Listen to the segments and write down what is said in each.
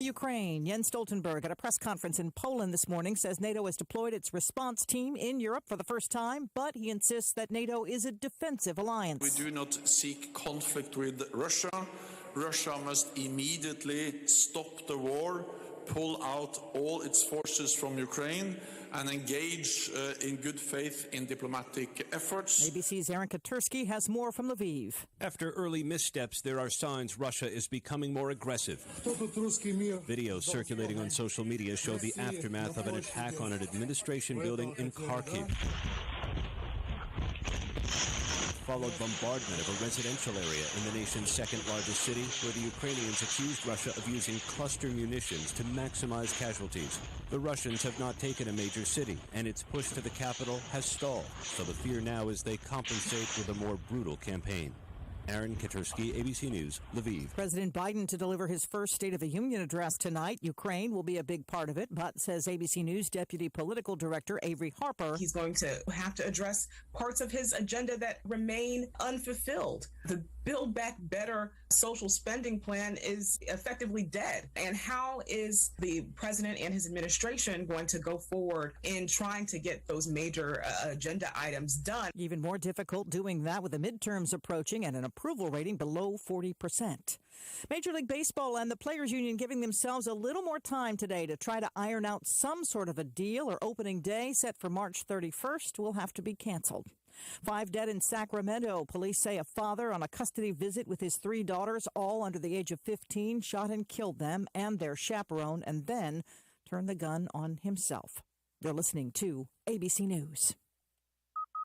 Ukraine. Jens Stoltenberg at a press conference in Poland this morning says NATO has deployed its response team in Europe for the first time, but he insists that NATO is a defensive alliance. We do not seek conflict with Russia. Russia must immediately stop the war, pull out all its forces from Ukraine, and engage in good faith in diplomatic efforts. ABC's Aaron Katursky has more from Lviv. After early missteps, there are signs Russia is becoming more aggressive. Videos circulating on social media show the aftermath of an attack on an administration building in Kharkiv. Followed bombardment of a residential area in the nation's second largest city, where the Ukrainians accused Russia of using cluster munitions to maximize casualties. The Russians have not taken a major city, and its push to the capital has stalled. So the fear now is they compensate with a more brutal campaign. Aaron Katursky, ABC News, Lviv. President Biden to deliver his first State of the Union address tonight. Ukraine will be a big part of it, but says ABC News Deputy Political Director Avery Harper. He's going to have to address parts of his agenda that remain unfulfilled. The Build Back Better social spending plan is effectively dead. And how is the president and his administration going to go forward in trying to get those major agenda items done? Even more difficult doing that with the midterms approaching and an approval rating below 40%. Major League Baseball and the Players Union giving themselves a little more time today to try to iron out some sort of a deal, or opening day set for March 31st will have to be canceled. 5 dead in Sacramento. Police say a father on a custody visit with his 3 daughters, all under the age of 15, shot and killed them and their chaperone, and then turned the gun on himself. They're listening to ABC News.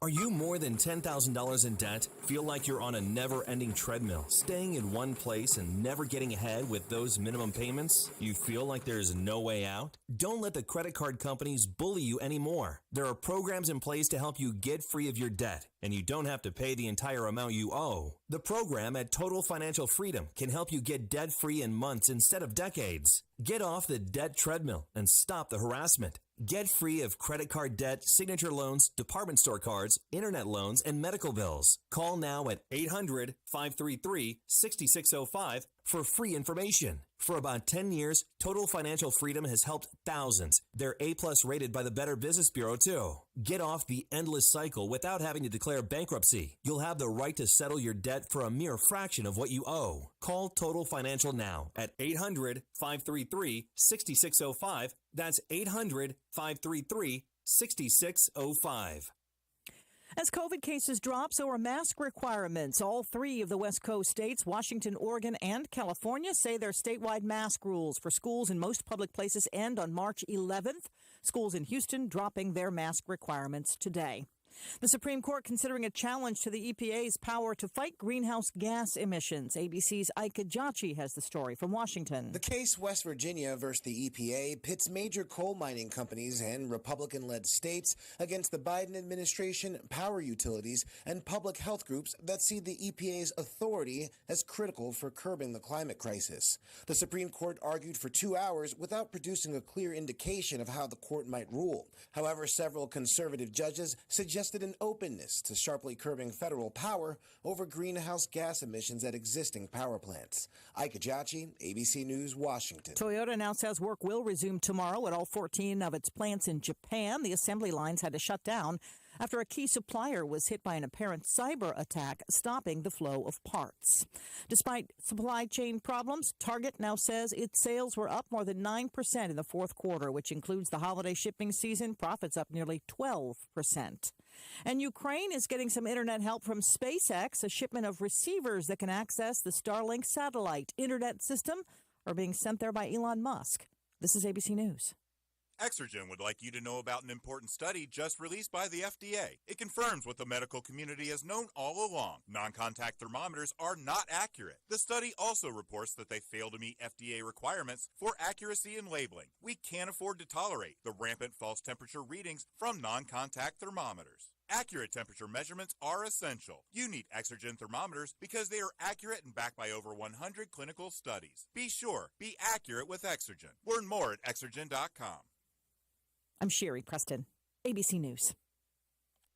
Are you more than $10,000 in debt? Feel like you're on a never-ending treadmill, staying in one place and never getting ahead with those minimum payments? You feel like there's no way out? Don't let the credit card companies bully you anymore. There are programs in place to help you get free of your debt, and you don't have to pay the entire amount you owe. The program at Total Financial Freedom can help you get debt-free in months instead of decades. Get off the debt treadmill and stop the harassment. Get free of credit card debt, signature loans, department store cards, internet loans, and medical bills. Call now at 800-533-6605 for free information. For about 10 years, Total Financial Freedom has helped thousands. They're A-plus rated by the Better Business Bureau, too. Get off the endless cycle without having to declare bankruptcy. You'll have the right to settle your debt for a mere fraction of what you owe. Call Total Financial now at 800-533-6605. That's 800-533-6605. As COVID cases drop, so are mask requirements. All 3 of the West Coast states, Washington, Oregon, and California, say their statewide mask rules for schools in most public places end on March 11th. Schools in Houston dropping their mask requirements today. The Supreme Court considering a challenge to the EPA's power to fight greenhouse gas emissions. ABC's Ike Jachi has the story from Washington. The case West Virginia versus the EPA pits major coal mining companies and Republican-led states against the Biden administration, power utilities, and public health groups that see the EPA's authority as critical for curbing the climate crisis. The Supreme Court argued for 2 hours without producing a clear indication of how the court might rule. However, several conservative judges suggested an openness to sharply curbing federal power over greenhouse gas emissions at existing power plants. Ike Jachi, ABC News, Washington. Toyota now says work will resume tomorrow at all 14 of its plants in Japan. The assembly lines had to shut down after a key supplier was hit by an apparent cyber attack, stopping the flow of parts. Despite supply chain problems, Target now says its sales were up more than 9% in the fourth quarter, which includes the holiday shipping season. Profits up nearly 12%. And Ukraine is getting some internet help from SpaceX. A shipment of receivers that can access the Starlink satellite internet system are being sent there by Elon Musk. This is ABC News. Exergen would like you to know about an important study just released by the FDA. It confirms what the medical community has known all along. Non-contact thermometers are not accurate. The study also reports that they fail to meet FDA requirements for accuracy in labeling. We can't afford to tolerate the rampant false temperature readings from non-contact thermometers. Accurate temperature measurements are essential. You need Exergen thermometers because they are accurate and backed by over 100 clinical studies. Be sure, be accurate with Exergen. Learn more at Exergen.com. I'm Sherry Preston, ABC News.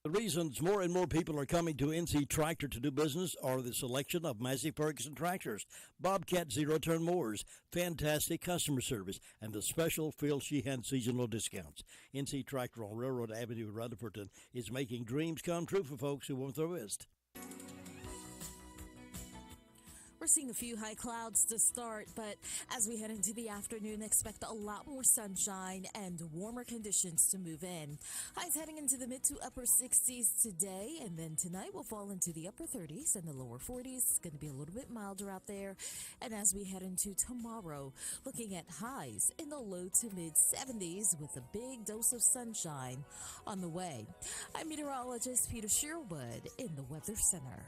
The reasons more and more people are coming to NC Tractor to do business are the selection of Massey Ferguson tractors, Bobcat zero-turn mowers, fantastic customer service, and the special Phil Sheehan seasonal discounts. NC Tractor on Railroad Avenue in Rutherford is making dreams come true for folks who want their list. We're seeing a few high clouds to start, but as we head into the afternoon, expect a lot more sunshine and warmer conditions to move in. Highs heading into the mid to upper 60s today, and then tonight we'll fall into the upper 30s and the lower 40s. It's going to be a little bit milder out there. And as we head into tomorrow, looking at highs in the low to mid 70s with a big dose of sunshine on the way. I'm meteorologist Peter Sherwood in the Weather Center.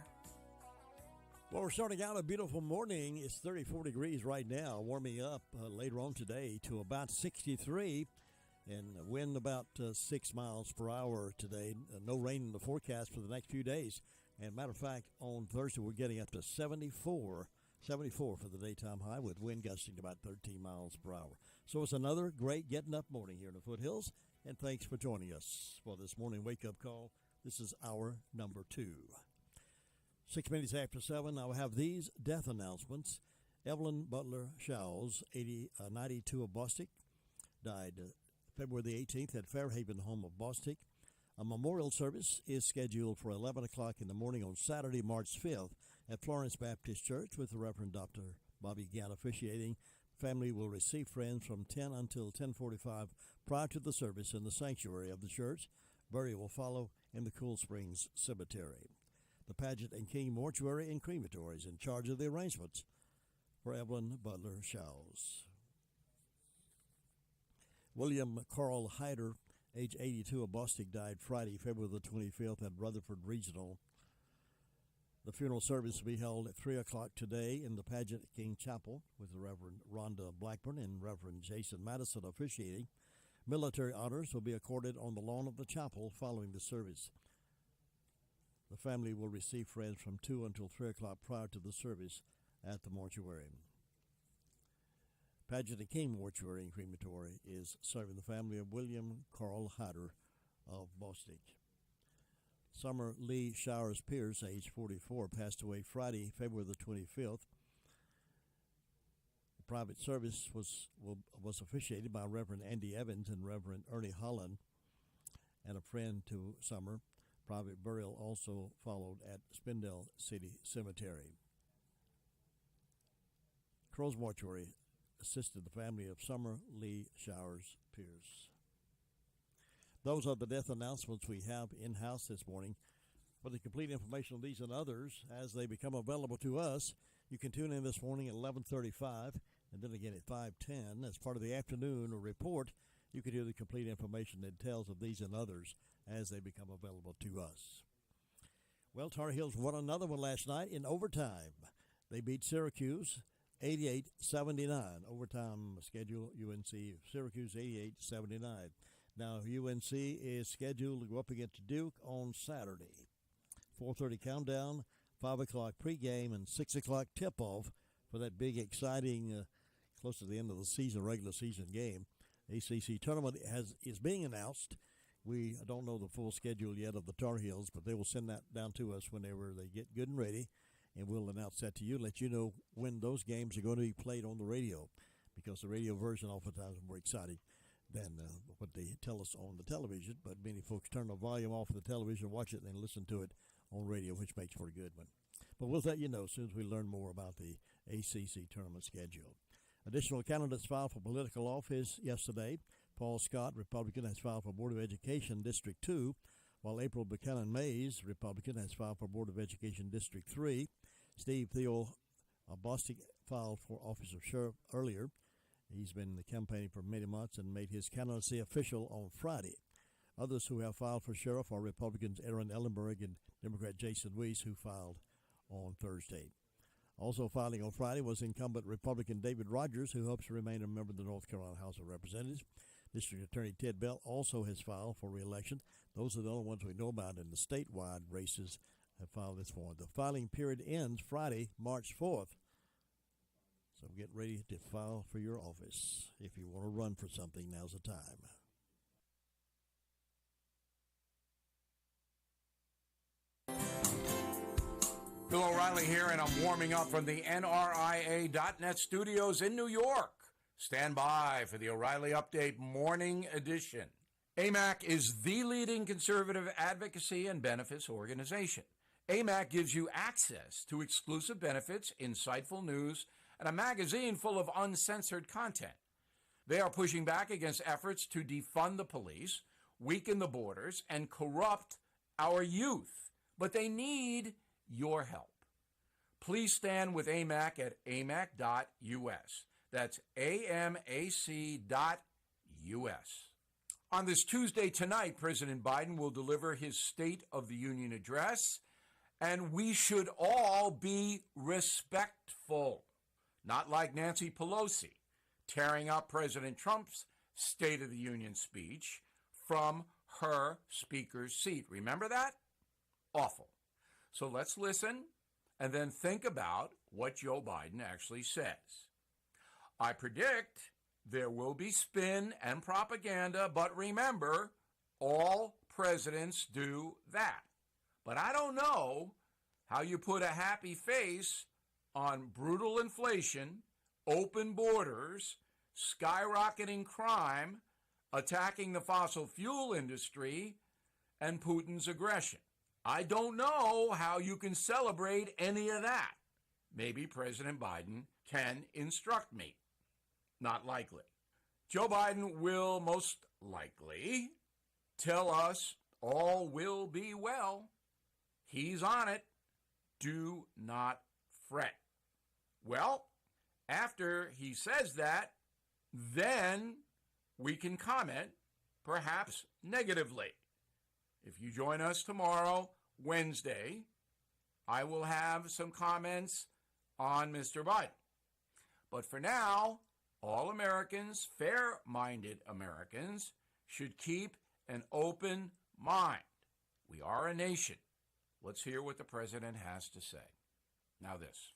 Well, we're starting out a beautiful morning. It's 34 degrees right now, warming up later on today to about 63, and wind about 6 miles per hour today. No rain in the forecast for the next few days. And matter of fact, on Thursday, we're getting up to 74 for the daytime high with wind gusting about 13 miles per hour. So it's another great getting up morning here in the foothills, and thanks for joining us for this morning wake-up call. This is hour number 2. 6 minutes after 7, I will have these death announcements. Evelyn Butler Showles, 92 of Bostic, died February the 18th at Fairhaven home of Bostic. A memorial service is scheduled for 11 o'clock in the morning on Saturday, March 5th at Florence Baptist Church with the Reverend Dr. Bobby Gann officiating. Family will receive friends from 10 until 10:45 prior to the service in the sanctuary of the church. Burial will follow in the Cool Springs Cemetery. The Paget and King Mortuary and Crematory is in charge of the arrangements for Evelyn Butler Showles. William Carl Hyder, age 82 of Bostic, died Friday, February the 25th at Rutherford Regional. The funeral service will be held at 3 o'clock today in the Paget King Chapel with the Reverend Rhonda Blackburn and Reverend Jason Madison officiating. Military honors will be accorded on the lawn of the chapel following the service. The family will receive friends from 2 until 3 o'clock prior to the service at the mortuary. Paget and King Mortuary and Crematory is serving the family of William Carl Hyder of Bostic. Summer Lee Showers Pierce, age 44, passed away Friday, February the 25th. The private service was officiated by Reverend Andy Evans and Reverend Ernie Holland and a friend to Summer. Private burial also followed at Spindale City Cemetery. Crow's Mortuary assisted the family of Summer Lee Showers Pierce. Those are the death announcements we have in-house this morning. For the complete information on these and others, as they become available to us, you can tune in this morning at 11:35 and then again at 5:10 as part of the afternoon report. You can hear the complete information and details of these and others as they become available to us. Well, Tar Heels won another one last night in overtime. They beat Syracuse 88-79. Overtime schedule, UNC, Syracuse 88-79. Now, UNC is scheduled to go up against Duke on Saturday. 4:30 countdown, 5 o'clock pregame, and 6 o'clock tip-off for that big, exciting, close to the end of the season, regular season game. ACC tournament is being announced. We don't know the full schedule yet of the Tar Heels, but they will send that down to us whenever they get good and ready, and we'll announce that to you, let you know when those games are going to be played on the radio, because the radio version oftentimes is more exciting than what they tell us on the television. But many folks turn the volume off of the television, watch it, and then listen to it on radio, which makes for a good one. But we'll let you know as soon as we learn more about the ACC tournament schedule. Additional candidates filed for political office yesterday. Paul Scott, Republican, has filed for Board of Education District 2, while April Buchanan Mays, Republican, has filed for Board of Education District 3. Steve Thiel of Bostic filed for office of sheriff earlier. He's been campaigning for many months and made his candidacy official on Friday. Others who have filed for sheriff are Republicans Aaron Ellenberg and Democrat Jason Weiss, who filed on Thursday. Also filing on Friday was incumbent Republican David Rogers, who hopes to remain a member of the North Carolina House of Representatives. District Attorney Ted Bell also has filed for re-election. Those are the only ones we know about in the statewide races have filed this form. The filing period ends Friday, March 4th. So get ready to file for your office. If you want to run for something, now's the time. Bill O'Reilly here, and I'm warming up from the NRIA.net studios in New York. Stand by for the O'Reilly Update Morning Edition. AMAC is the leading conservative advocacy and benefits organization. AMAC gives you access to exclusive benefits, insightful news, and a magazine full of uncensored content. They are pushing back against efforts to defund the police, weaken the borders, and corrupt our youth. But they need your help. Please stand with AMAC at amac.us. That's amac.us. On this Tuesday tonight, President Biden will deliver his State of the Union address, and we should all be respectful, not like Nancy Pelosi, tearing up President Trump's State of the Union speech from her speaker's seat. Remember that? Awful. So let's listen and then think about what Joe Biden actually says. I predict there will be spin and propaganda, but remember, all presidents do that. But I don't know how you put a happy face on brutal inflation, open borders, skyrocketing crime, attacking the fossil fuel industry, and Putin's aggression. I don't know how you can celebrate any of that. Maybe President Biden can instruct me. Not likely. Joe Biden will most likely tell us all will be well. He's on it. Do not fret. Well, after he says that, then we can comment, perhaps negatively. If you join us tomorrow, Wednesday, I will have some comments on Mr. Biden. But for now, all Americans, fair-minded Americans, should keep an open mind. We are a nation. Let's hear what the president has to say. Now this.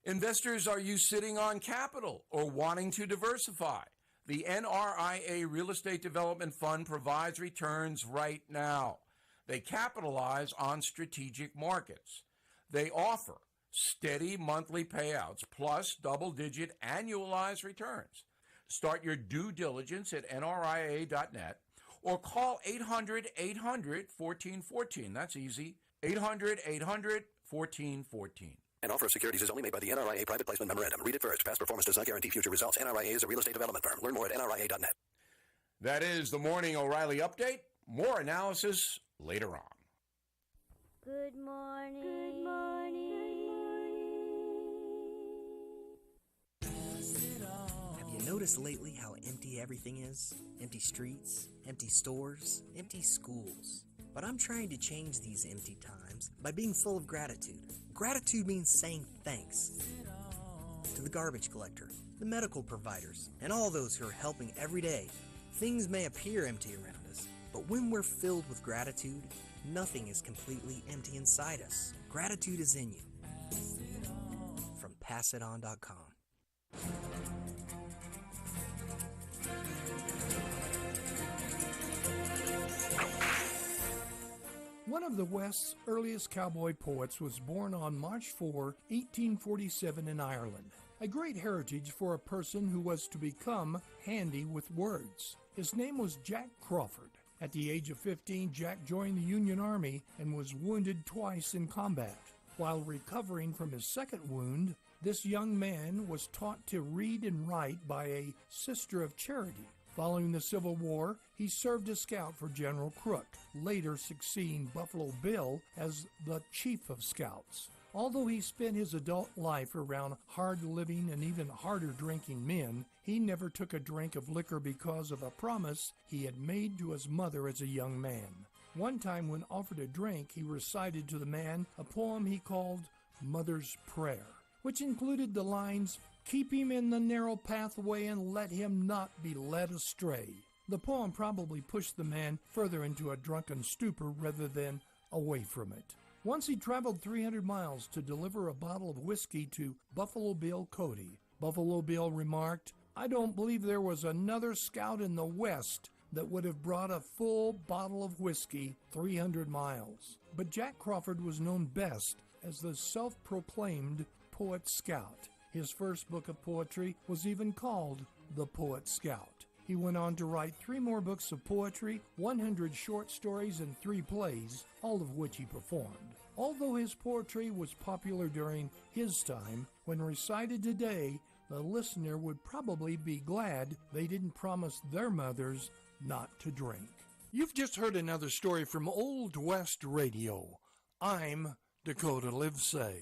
Investors, are you sitting on capital or wanting to diversify? The NRIA Real Estate Development Fund provides returns right now. They capitalize on strategic markets. They offer steady monthly payouts plus double-digit annualized returns. Start your due diligence at nria.net or call 800-800-1414. That's easy. 800-800-1414. An offer of securities is only made by the NRIA Private Placement Memorandum. Read it first. Past performance does not guarantee future results. NRIA is a real estate development firm. Learn more at nria.net. That is the Morning O'Reilly Update. More analysis later on. Good morning. Good morning. Have you noticed lately how empty everything is? Empty streets, empty stores, empty schools. But I'm trying to change these empty times by being full of gratitude. Gratitude means saying thanks to the garbage collector, the medical providers, and all those who are helping every day. Things may appear empty around us, but when we're filled with gratitude, nothing is completely empty inside us. Gratitude is in you. From PassItOn.com. One of the West's earliest cowboy poets was born on March 4, 1847 in Ireland. A great heritage for a person who was to become handy with words. His name was Jack Crawford. At the age of 15, Jack joined the Union Army and was wounded twice in combat. While recovering from his second wound, this young man was taught to read and write by a Sister of Charity. Following the Civil War, he served as scout for General Crook, later succeeding Buffalo Bill as the Chief of Scouts. Although he spent his adult life around hard-living and even harder-drinking men, he never took a drink of liquor because of a promise he had made to his mother as a young man. One time when offered a drink, he recited to the man a poem he called Mother's Prayer, which included the lines, "Keep him in the narrow pathway and let him not be led astray." The poem probably pushed the man further into a drunken stupor rather than away from it. Once he traveled 300 miles to deliver a bottle of whiskey to Buffalo Bill Cody. Buffalo Bill remarked, "I don't believe there was another scout in the West that would have brought a full bottle of whiskey 300 miles. But Jack Crawford was known best as the self-proclaimed Poet Scout. His first book of poetry was even called The Poet Scout. He went on to write 3 more books of poetry, 100 short stories, and 3 plays, all of which he performed. Although his poetry was popular during his time, when recited today, the listener would probably be glad they didn't promise their mothers not to drink. You've just heard another story from Old West Radio. I'm Dakota Livesay.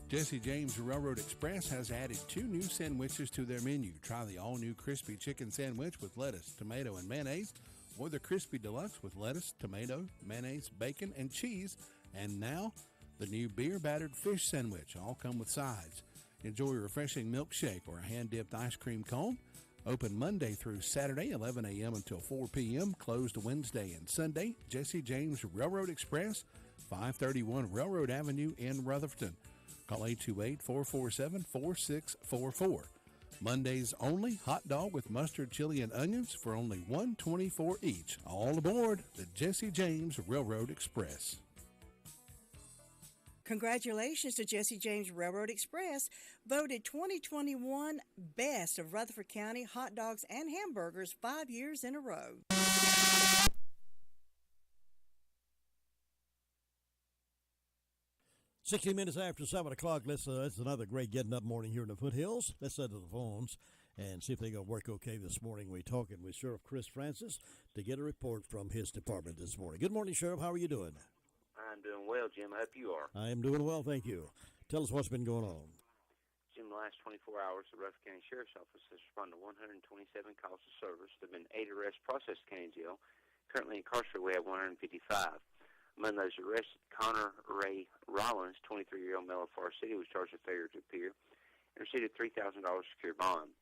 Jesse James Railroad Express has added 2 new sandwiches to their menu. Try the all-new crispy chicken sandwich with lettuce, tomato, and mayonnaise, or the crispy deluxe with lettuce, tomato, mayonnaise, bacon, and cheese. And now, the new beer-battered fish sandwich. All come with sides. Enjoy a refreshing milkshake or a hand-dipped ice cream cone. Open Monday through Saturday, 11 a.m. until 4 p.m. Closed Wednesday and Sunday. Jesse James Railroad Express, 531 Railroad Avenue in Rutherford. Call 828-447-4644. Mondays only, hot dog with mustard, chili, and onions for only $1.24 each. All aboard the Jesse James Railroad Express. Congratulations to Jesse James Railroad Express, voted 2021 Best of Rutherford County Hot Dogs and Hamburgers 5 years in a row. 60 minutes after 7 o'clock, it's another great getting up morning here in the foothills. Let's head to the phones and see if they're going to work okay this morning. We're talking with Sheriff Chris Francis to get a report from his department this morning. Good morning, Sheriff. How are you doing? I'm doing well, Jim. I hope you are. I am doing well, thank you. Tell us what's been going on. Jim, the last 24 hours, the Rutherford County Sheriff's Office has responded to 127 calls of service. There have been 8 arrests processed at county jail. Currently incarcerated, we have 155. Among those arrested, Connor Ray Rollins, 23-year-old male of Forest City, was charged with failure to appear and received a $3,000 secure bond.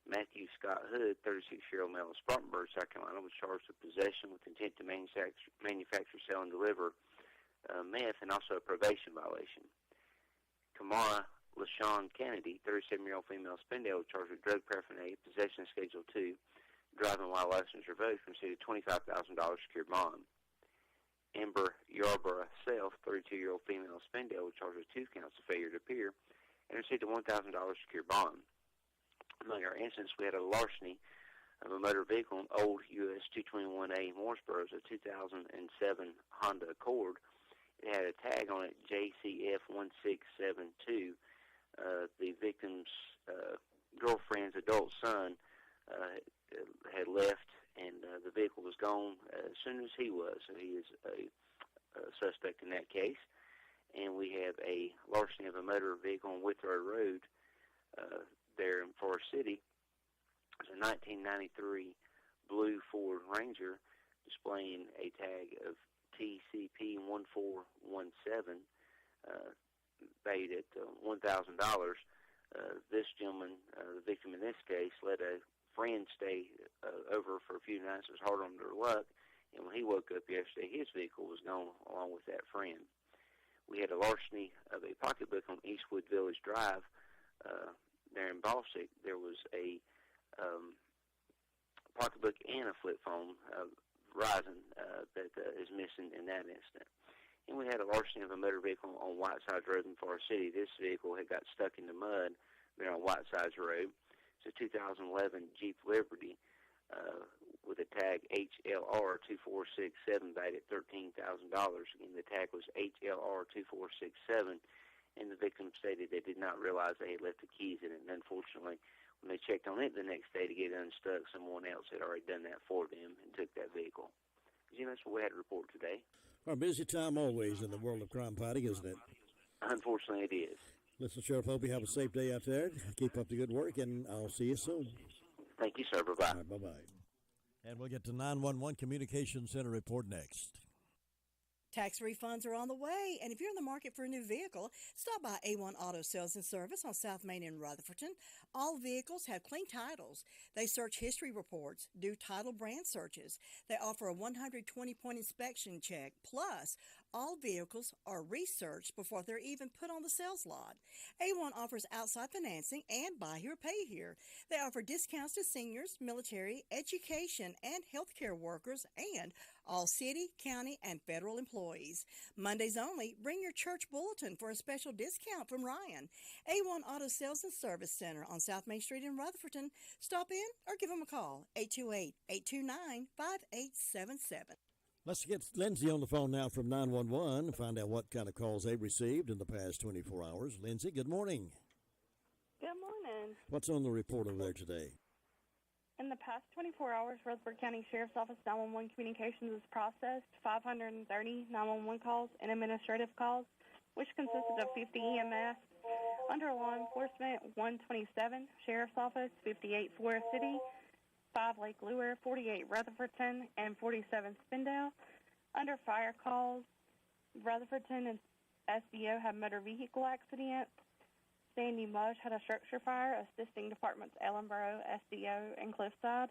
Matthew Scott Hood, 36-year-old male of Spartanburg, South Carolina, was charged with possession with intent to manufacture, sell, and deliver meth, and also a probation violation. Kamara LaShawn Kennedy, 37-year-old female of Spindale, was charged with drug paraphernalia, possession of Schedule 2, driving while license revoked, and received a $25,000 secure bond. Amber Yarborough Self, 32-year-old female of Spindale, was charged with 2 counts of failure to appear and received a $1,000 secure bond. Among our incidents, we had a larceny of a motor vehicle, an old US 221A Mooresboro, a 2007 Honda Accord. It had a tag on it, JCF 1672. The victim's girlfriend's adult son had left, and the vehicle was gone as soon as he was. So he is a suspect in that case. And we have a larceny of a motor vehicle on Withrow Road there in Forest City. It's a 1993 blue Ford Ranger displaying a tag of TCP 1417, valued at $1,000. This gentleman, the victim in this case, let a friend stay over for a few nights. It was hard on their luck, and when he woke up yesterday, his vehicle was gone along with that friend. We had a larceny of a pocketbook on Eastwood Village Drive there in Balsick. There was a pocketbook and a flip phone, Verizon, that is missing in that incident. And we had a larceny of a motor vehicle on Whitesides Road in Forest City. This vehicle had got stuck in the mud there on Whitesides Road. It's a 2011 Jeep Liberty with a tag HLR 2467, valued at $13,000. Again, the tag was HLR 2467, and the victim stated they did not realize they had left the keys in it. And unfortunately, when they checked on it the next day to get it unstuck, someone else had already done that for them and took that vehicle. Jim, that's what we had to report today. A busy time always in the world of crime fighting, isn't it? Unfortunately, it is. Listen, Sheriff, hope you have a safe day out there. Keep up the good work, and I'll see you soon. Thank you, sir. Bye-bye. All right, bye-bye. And we'll get to 911 Communications Center report next. Tax refunds are on the way, and if you're in the market for a new vehicle, stop by A1 Auto Sales and Service on South Main in Rutherford. All vehicles have clean titles. They search history reports, do title brand searches. They offer a 120-point inspection check, plus All vehicles are researched before they're even put on the sales lot. A1 offers outside financing and buy here, pay here. They offer discounts to seniors, military, education, and healthcare workers, and all city, county, and federal employees. Mondays only, bring your church bulletin for a special discount from Ryan. A1 Auto Sales and Service Center on South Main Street in Rutherfordton. Stop in or give them a call, 828-829-5877. Let's get Lindsay on the phone now from 911 and find out what kind of calls they received in the past 24 hours. Lindsay, good morning. Good morning. What's on the report over there today? In the past 24 hours, Rutherford County Sheriff's Office 911 communications has processed 530 911 calls and administrative calls, which consisted of 50 EMS, under law enforcement 127, Sheriff's Office 58 Forest City, 5 Lake Lure, 48 Rutherfordton, and 47 Spindale. Under fire calls, Rutherfordton and SDO had motor vehicle accidents. Sandy Mush had a structure fire, assisting departments Ellenboro, SDO, and Cliffside.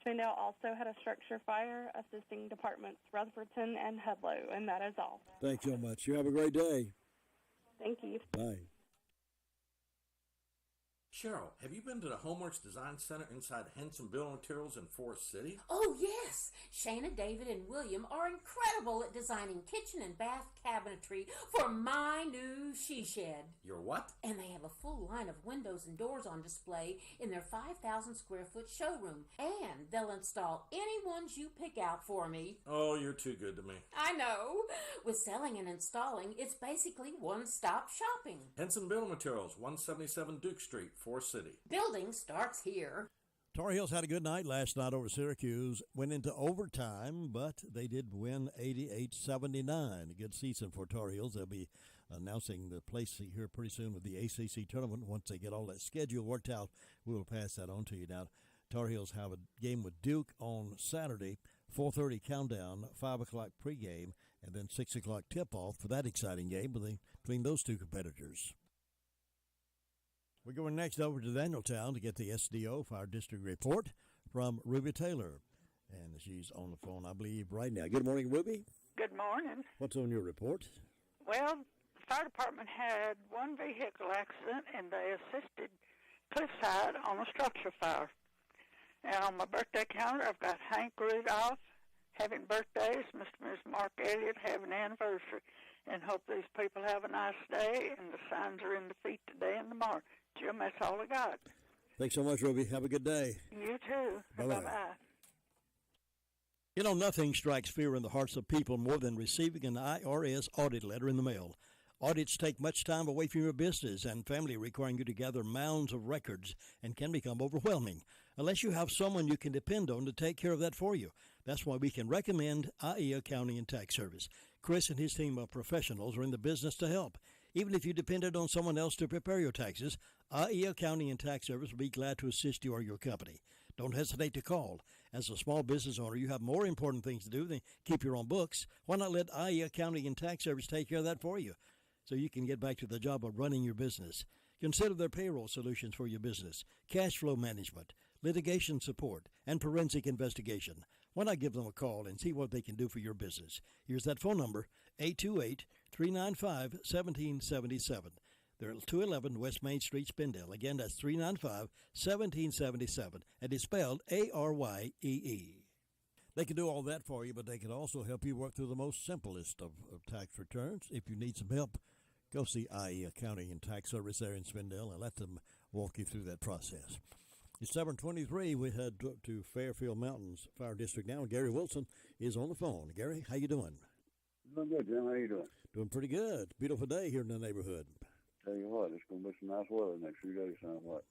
Spindale also had a structure fire, assisting departments Rutherfordton and Hudlow, and that is all. Thank you so much. You have a great day. Thank you. Bye. Cheryl, have you been to the Homeworks Design Center inside Henson Building Materials in Forest City? Oh, yes. Shana, David, and William are incredible at designing kitchen and bath cabinetry for my new she shed. Your what? And they have a full line of windows and doors on display in their 5,000 square foot showroom. And they'll install any ones you pick out for me. Oh, you're too good to me. I know. With selling and installing, it's basically one-stop shopping. Henson Building Materials, 177 Duke Street, Forest City. Building starts here. Tar Heels had a good night last night over Syracuse. Went into overtime, but they did win 88-79. A good season for Tar Heels. They'll be announcing the place here pretty soon with the ACC tournament. Once they get all that schedule worked out, we will pass that on to you. Now, Tar Heels have a game with Duke on Saturday, 4:30 countdown, 5 o'clock pregame, and then 6 o'clock tip-off for that exciting game between those two competitors. We're going next over to Danieltown to get the SDO Fire District report from Ruby Taylor. And she's on the phone, I believe, right now. Good morning, Ruby. Good morning. What's on your report? Well, the fire department had one vehicle accident, and they assisted Cliffside on a structure fire. And on my birthday calendar, I've got Hank Rudolph having birthdays, Mr. and Ms. Mark Elliott having an anniversary, and hope these people have a nice day, and the signs are in the feet today and tomorrow. Jim, that's all I got. Thanks so much, Ruby. Have a good day. You too. Bye-bye. Bye-bye. You know, nothing strikes fear in the hearts of people more than receiving an IRS audit letter in the mail. Audits take much time away from your business and family, requiring you to gather mounds of records and can become overwhelming unless you have someone you can depend on to take care of that for you. That's why we can recommend IE Accounting and Tax Service. Chris and his team of professionals are in the business to help. Even if you depended on someone else to prepare your taxes, IE Accounting and Tax Service will be glad to assist you or your company. Don't hesitate to call. As a small business owner, you have more important things to do than keep your own books. Why not let IE Accounting and Tax Service take care of that for you so you can get back to the job of running your business? Consider their payroll solutions for your business, cash flow management, litigation support, and forensic investigation. Why not give them a call and see what they can do for your business? Here's that phone number, 828-395-1777. They're at 211 West Main Street, Spindale. Again, that's 395-1777, and it's spelled A-R-Y-E-E. They can do all that for you, but they can also help you work through the most simplest of tax returns. If you need some help, go see IE Accounting and Tax Service there in Spindale and let them walk you through that process. It's 7:23. We head to Fairfield Mountains Fire District now, and Gary Wilson is on the phone. Gary, how you doing? Doing good, Jim. How you doing? Doing pretty good. Beautiful day here in the neighborhood. Tell you what, it's going to be some nice weather next few days, son. What?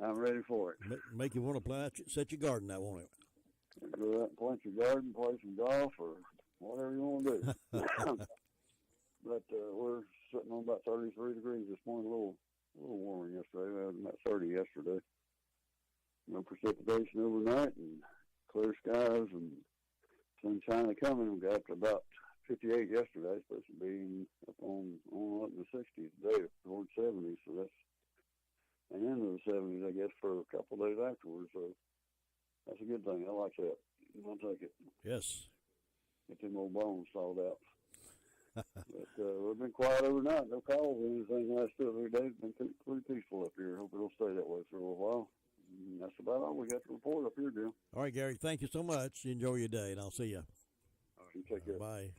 I'm ready for it. Make you want to set your garden out, won't it? Go out and plant your garden, play some golf, or whatever you want to do. But we're sitting on about 33 degrees this morning, a little warmer yesterday. We had about 30 yesterday. No precipitation overnight and clear skies and sunshine coming. We got up to about 58 yesterday. It's supposed to be up in the 60s today, towards 70s. So that's the end of the 70s, I guess, for a couple of days afterwards. So that's a good thing. I like that. I'll take it. Yes. get them old bones sawed out. But we've been quiet overnight. No calls or anything last 2 or 3 days. It's been pretty peaceful up here. Hope it'll stay that way for a little while. And that's about all we got to report up here, Jim. All right, Gary, thank you so much. Enjoy your day, and I'll see you. All right, you take care. Bye.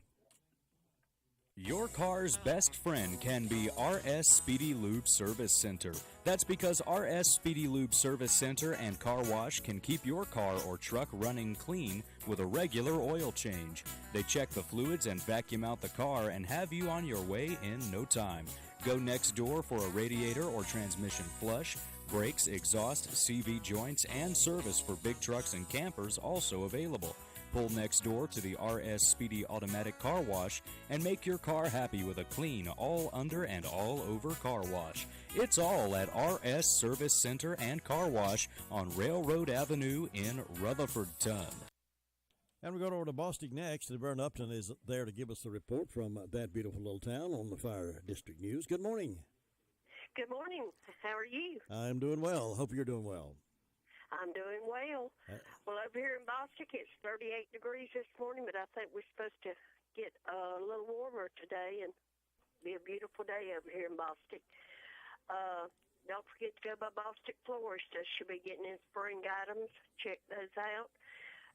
Your car's best friend can be RS Speedy Lube Service Center. That's because RS Speedy Lube Service Center and Car Wash can keep your car or truck running clean with a regular oil change. They check the fluids and vacuum out the car and have you on your way in no time. Go next door for a radiator or transmission flush. Brakes, exhaust, CV joints, and service for big trucks and campers also available. Pull next door to the RS Speedy Automatic Car Wash and make your car happy with a clean, all under and all over car wash. It's all at RS Service Center and Car Wash on Railroad Avenue in Rutherfordton. And we go over to Bostic next. Vern Upton is there to give us the report from that beautiful little town on the Fire District News. Good morning. Good morning. How are you? I'm doing well. Hope you're doing well. I'm doing well. Well, over here in Bostic, it's 38 degrees this morning, but I think we're supposed to get a little warmer today and be a beautiful day over here in Bostic. Don't forget to go by Bostic Florista. She'll be getting in spring items. Check those out.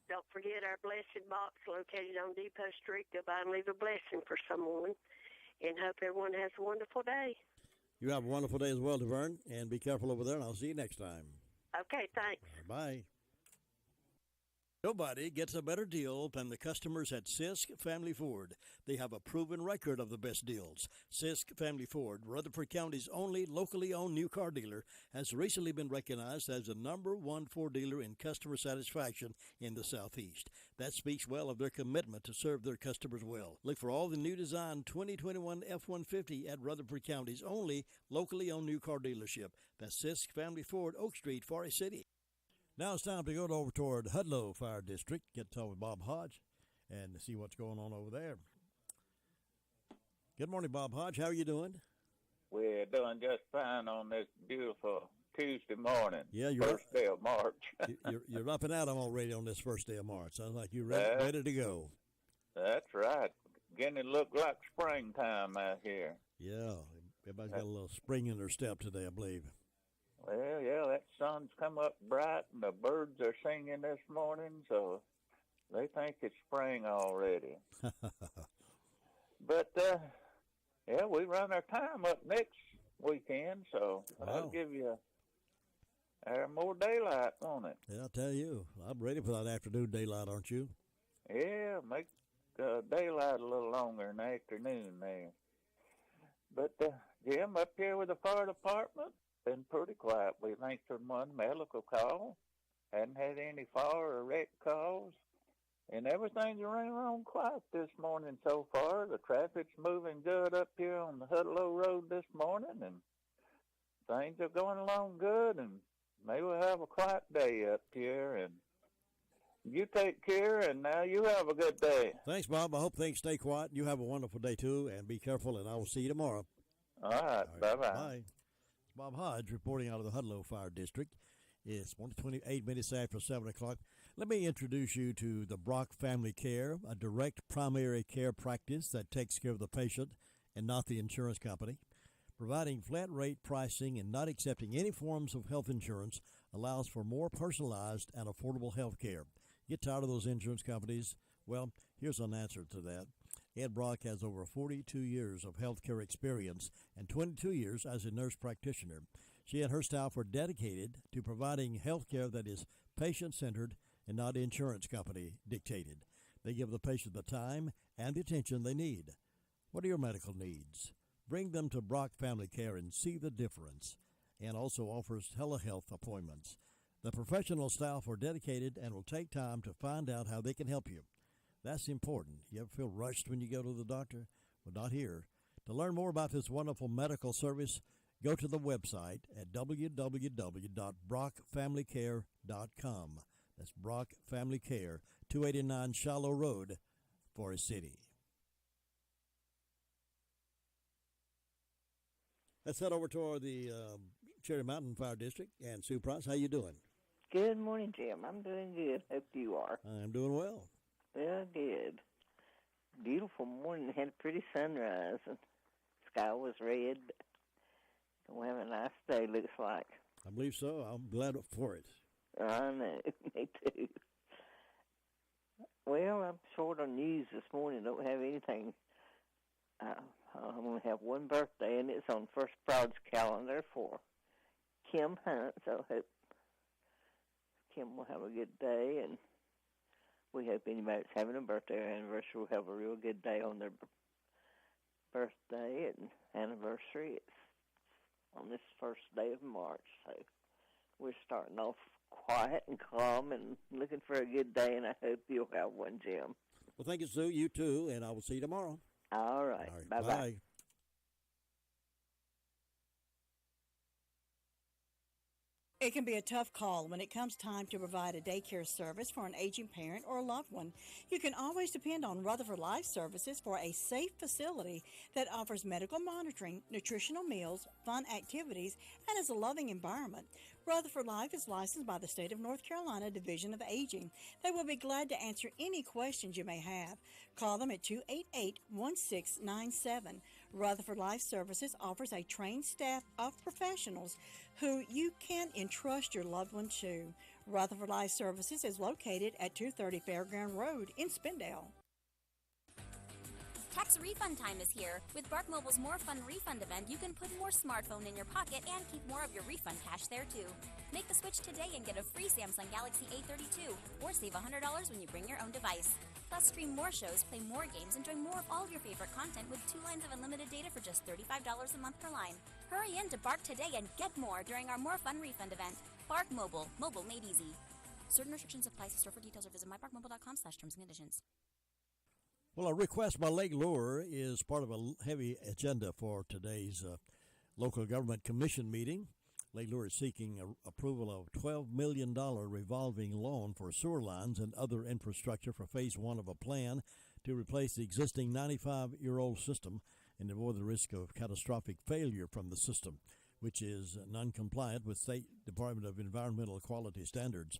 Don't forget our blessed box located on Depot Street. Go by and leave a blessing for someone. And hope everyone has a wonderful day. You have a wonderful day as well, DeVern, and be careful over there, and I'll see you next time. Okay, thanks. Bye. Nobody gets a better deal than the customers at Sisk Family Ford. They have a proven record of the best deals. Sisk Family Ford, Rutherford County's only locally owned new car dealer, has recently been recognized as the #1 Ford dealer in customer satisfaction in the Southeast. That speaks well of their commitment to serve their customers well. Look for all the new design 2021 F-150 at Rutherford County's only locally owned new car dealership. That's Sisk Family Ford, Oak Street, Forest City. Now it's time to go over toward Hudlow Fire District, get to talk with Bob Hodge, and see what's going on over there. Good morning, Bob Hodge. How are you doing? We're doing just fine on this beautiful Tuesday morning. Yeah, you're first day of March. you're up and at 'em already on this first day of March. Sounds like you're ready to go. That's right. Getting it look like springtime out here. Yeah, everybody's got a little spring in their step today, I believe. Well, yeah, that sun's come up bright, and the birds are singing this morning, so they think it's spring already. But, yeah, we run our time up next weekend, so I'll give you more daylight on it. Yeah, I'll tell you. I'm ready for that afternoon daylight, aren't you? Yeah, make daylight a little longer in the afternoon there. But, Jim, up here with the fire department, been pretty quiet. We've answered one medical call. Hadn't had any fire or wreck calls. And everything's running around quiet this morning so far. The traffic's moving good up here on the Hudlow Road this morning, and things are going along good, and maybe we'll have a quiet day up here. And you take care, and now you have a good day. Thanks, Bob. I hope things stay quiet. You have a wonderful day, too, and be careful, and I will see you tomorrow. All right. Bye-bye. Bye. Bob Hodge reporting out of the Hudlow Fire District. It's 28 minutes after 7 o'clock. Let me introduce you to the Brock Family Care, a direct primary care practice that takes care of the patient and not the insurance company. Providing flat rate pricing and not accepting any forms of health insurance allows for more personalized and affordable health care. Get tired of those insurance companies? Well, here's an answer to that. Ed Brock has over 42 years of healthcare experience and 22 years as a nurse practitioner. She and her staff are dedicated to providing health care that is patient-centered and not insurance company dictated. They give the patient the time and the attention they need. What are your medical needs? Bring them to Brock Family Care and see the difference, and also offers telehealth appointments. The professional staff are dedicated and will take time to find out how they can help you. That's important. You ever feel rushed when you go to the doctor? Well, not here. To learn more about this wonderful medical service, go to the website at www.brockfamilycare.com. That's Brock Family Care, 289 Shallow Road, Forest City. Let's head over to the Cherry Mountain Fire District. And Sue Price, how you doing? Good morning, Jim. I'm doing good. Hope you are. I'm doing well. Well, good. beautiful morning. Had a pretty sunrise, and sky was red. We'll have a nice day, looks like. I believe so. I'm glad for it. I know. Me too. Well, I'm short on news this morning. Don't have anything. I'm going to have one birthday, and it's on First Broad's calendar for Kim Hunt. So I hope Kim will have a good day, and we hope anybody that's having a birthday or anniversary will have a real good day on their birthday and anniversary. It's on this first day of March, so we're starting off quiet and calm and looking for a good day, and I hope you'll have one, Jim. Well, thank you, Sue. You too, and I will see you tomorrow. All right. Bye-bye. Bye. It can be a tough call when it comes time to provide a daycare service for an aging parent or a loved one. You can always depend on Rutherford Life Services for a safe facility that offers medical monitoring, nutritional meals, fun activities, and is a loving environment. Rutherford Life is licensed by the State of North Carolina Division of Aging. They will be glad to answer any questions you may have. Call them at 288-1697. Rutherford Life Services offers a trained staff of professionals who you can entrust your loved one to. Rutherford Life Services is located at 230 Fairground Road in Spindale. Tax refund time is here. With Bark Mobile's More Fun Refund event, you can put more smartphone in your pocket and keep more of your refund cash there too. Make the switch today and get a free Samsung Galaxy A32 or save $100 when you bring your own device. Plus, stream more shows, play more games, and enjoy more of all your favorite content with 2 lines of unlimited data for just $35 a month per line. Hurry in to Bark today and get more during our More Fun Refund event. Bark Mobile. Mobile made easy. Certain restrictions apply. See store for details or visit mybarkmobile.com/terms and conditions. Well, a request by Lake Lure is part of a heavy agenda for today's local government commission meeting. Lake Lure is seeking approval of a $12 million revolving loan for sewer lines and other infrastructure for Phase 1 of a plan to replace the existing 95-year-old system and avoid the risk of catastrophic failure from the system, which is non-compliant with State Department of Environmental Quality standards.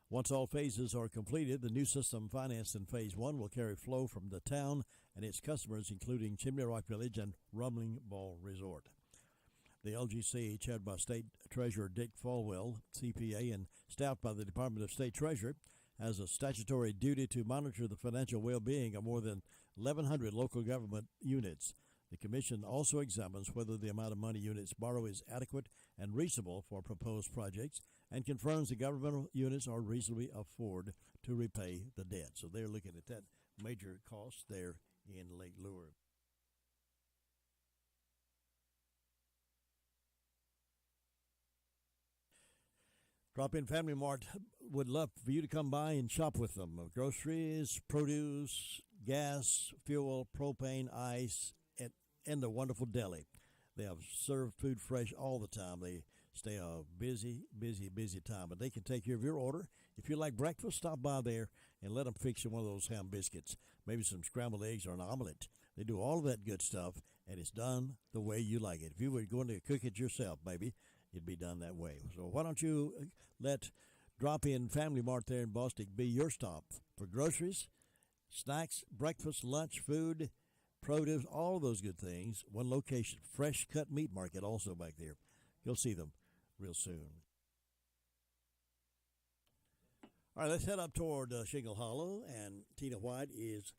Once all phases are completed, the new system financed in Phase 1 will carry flow from the town and its customers, including Chimney Rock Village and Rumbling Ball Resort. The LGC, chaired by State Treasurer Dick Falwell, CPA, and staffed by the Department of State Treasury, has a statutory duty to monitor the financial well-being of more than 1,100 local government units. The Commission also examines whether the amount of money units borrow is adequate and reasonable for proposed projects and confirms the governmental units are reasonably afford to repay the debt. So they're looking at that major cost there in Lake Lure. Drop-In Family Mart would love for you to come by and shop with them. Groceries, produce, gas, fuel, propane, ice, and a wonderful deli. They have served food fresh all the time. They stay a busy time, but they can take care of your order. If you like breakfast, stop by there and let them fix you one of those ham biscuits, maybe some scrambled eggs or an omelet. They do all of that good stuff, and it's done the way you like it. If you were going to cook it yourself, baby, it'd be done that way. So why don't you let Drop-In Family Mart there in Bostic be your stop for groceries, snacks, breakfast, lunch, food, produce, all those good things. One location, fresh cut meat market also back there. You'll see them real soon. All right, let's head up toward Shingle Hollow, and Tina White is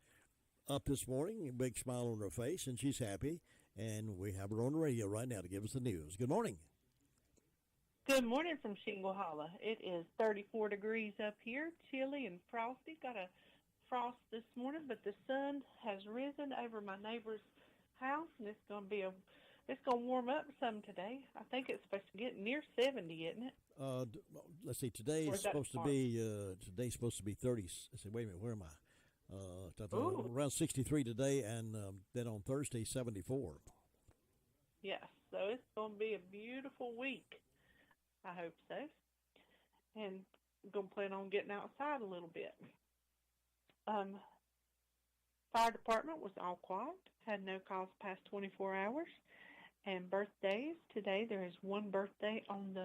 up this morning, a big smile on her face, and she's happy, and we have her on the radio right now to give us the news. Good morning. Good morning from Shingle Hollow. It is 34 degrees up here, chilly and frosty. Got a frost this morning, but the sun has risen over my neighbor's house, and it's going to warm up some today. I think it's supposed to get near 70, isn't it? Let's see. Today is supposed to be 30. Let's see, wait a minute. Where am I? Around 63 today, and then on Thursday 74. Yeah. So it's going to be a beautiful week. I hope so. And I'm going to plan on getting outside a little bit. Fire department was all quiet, had no calls past 24 hours. And birthdays, today there is one birthday on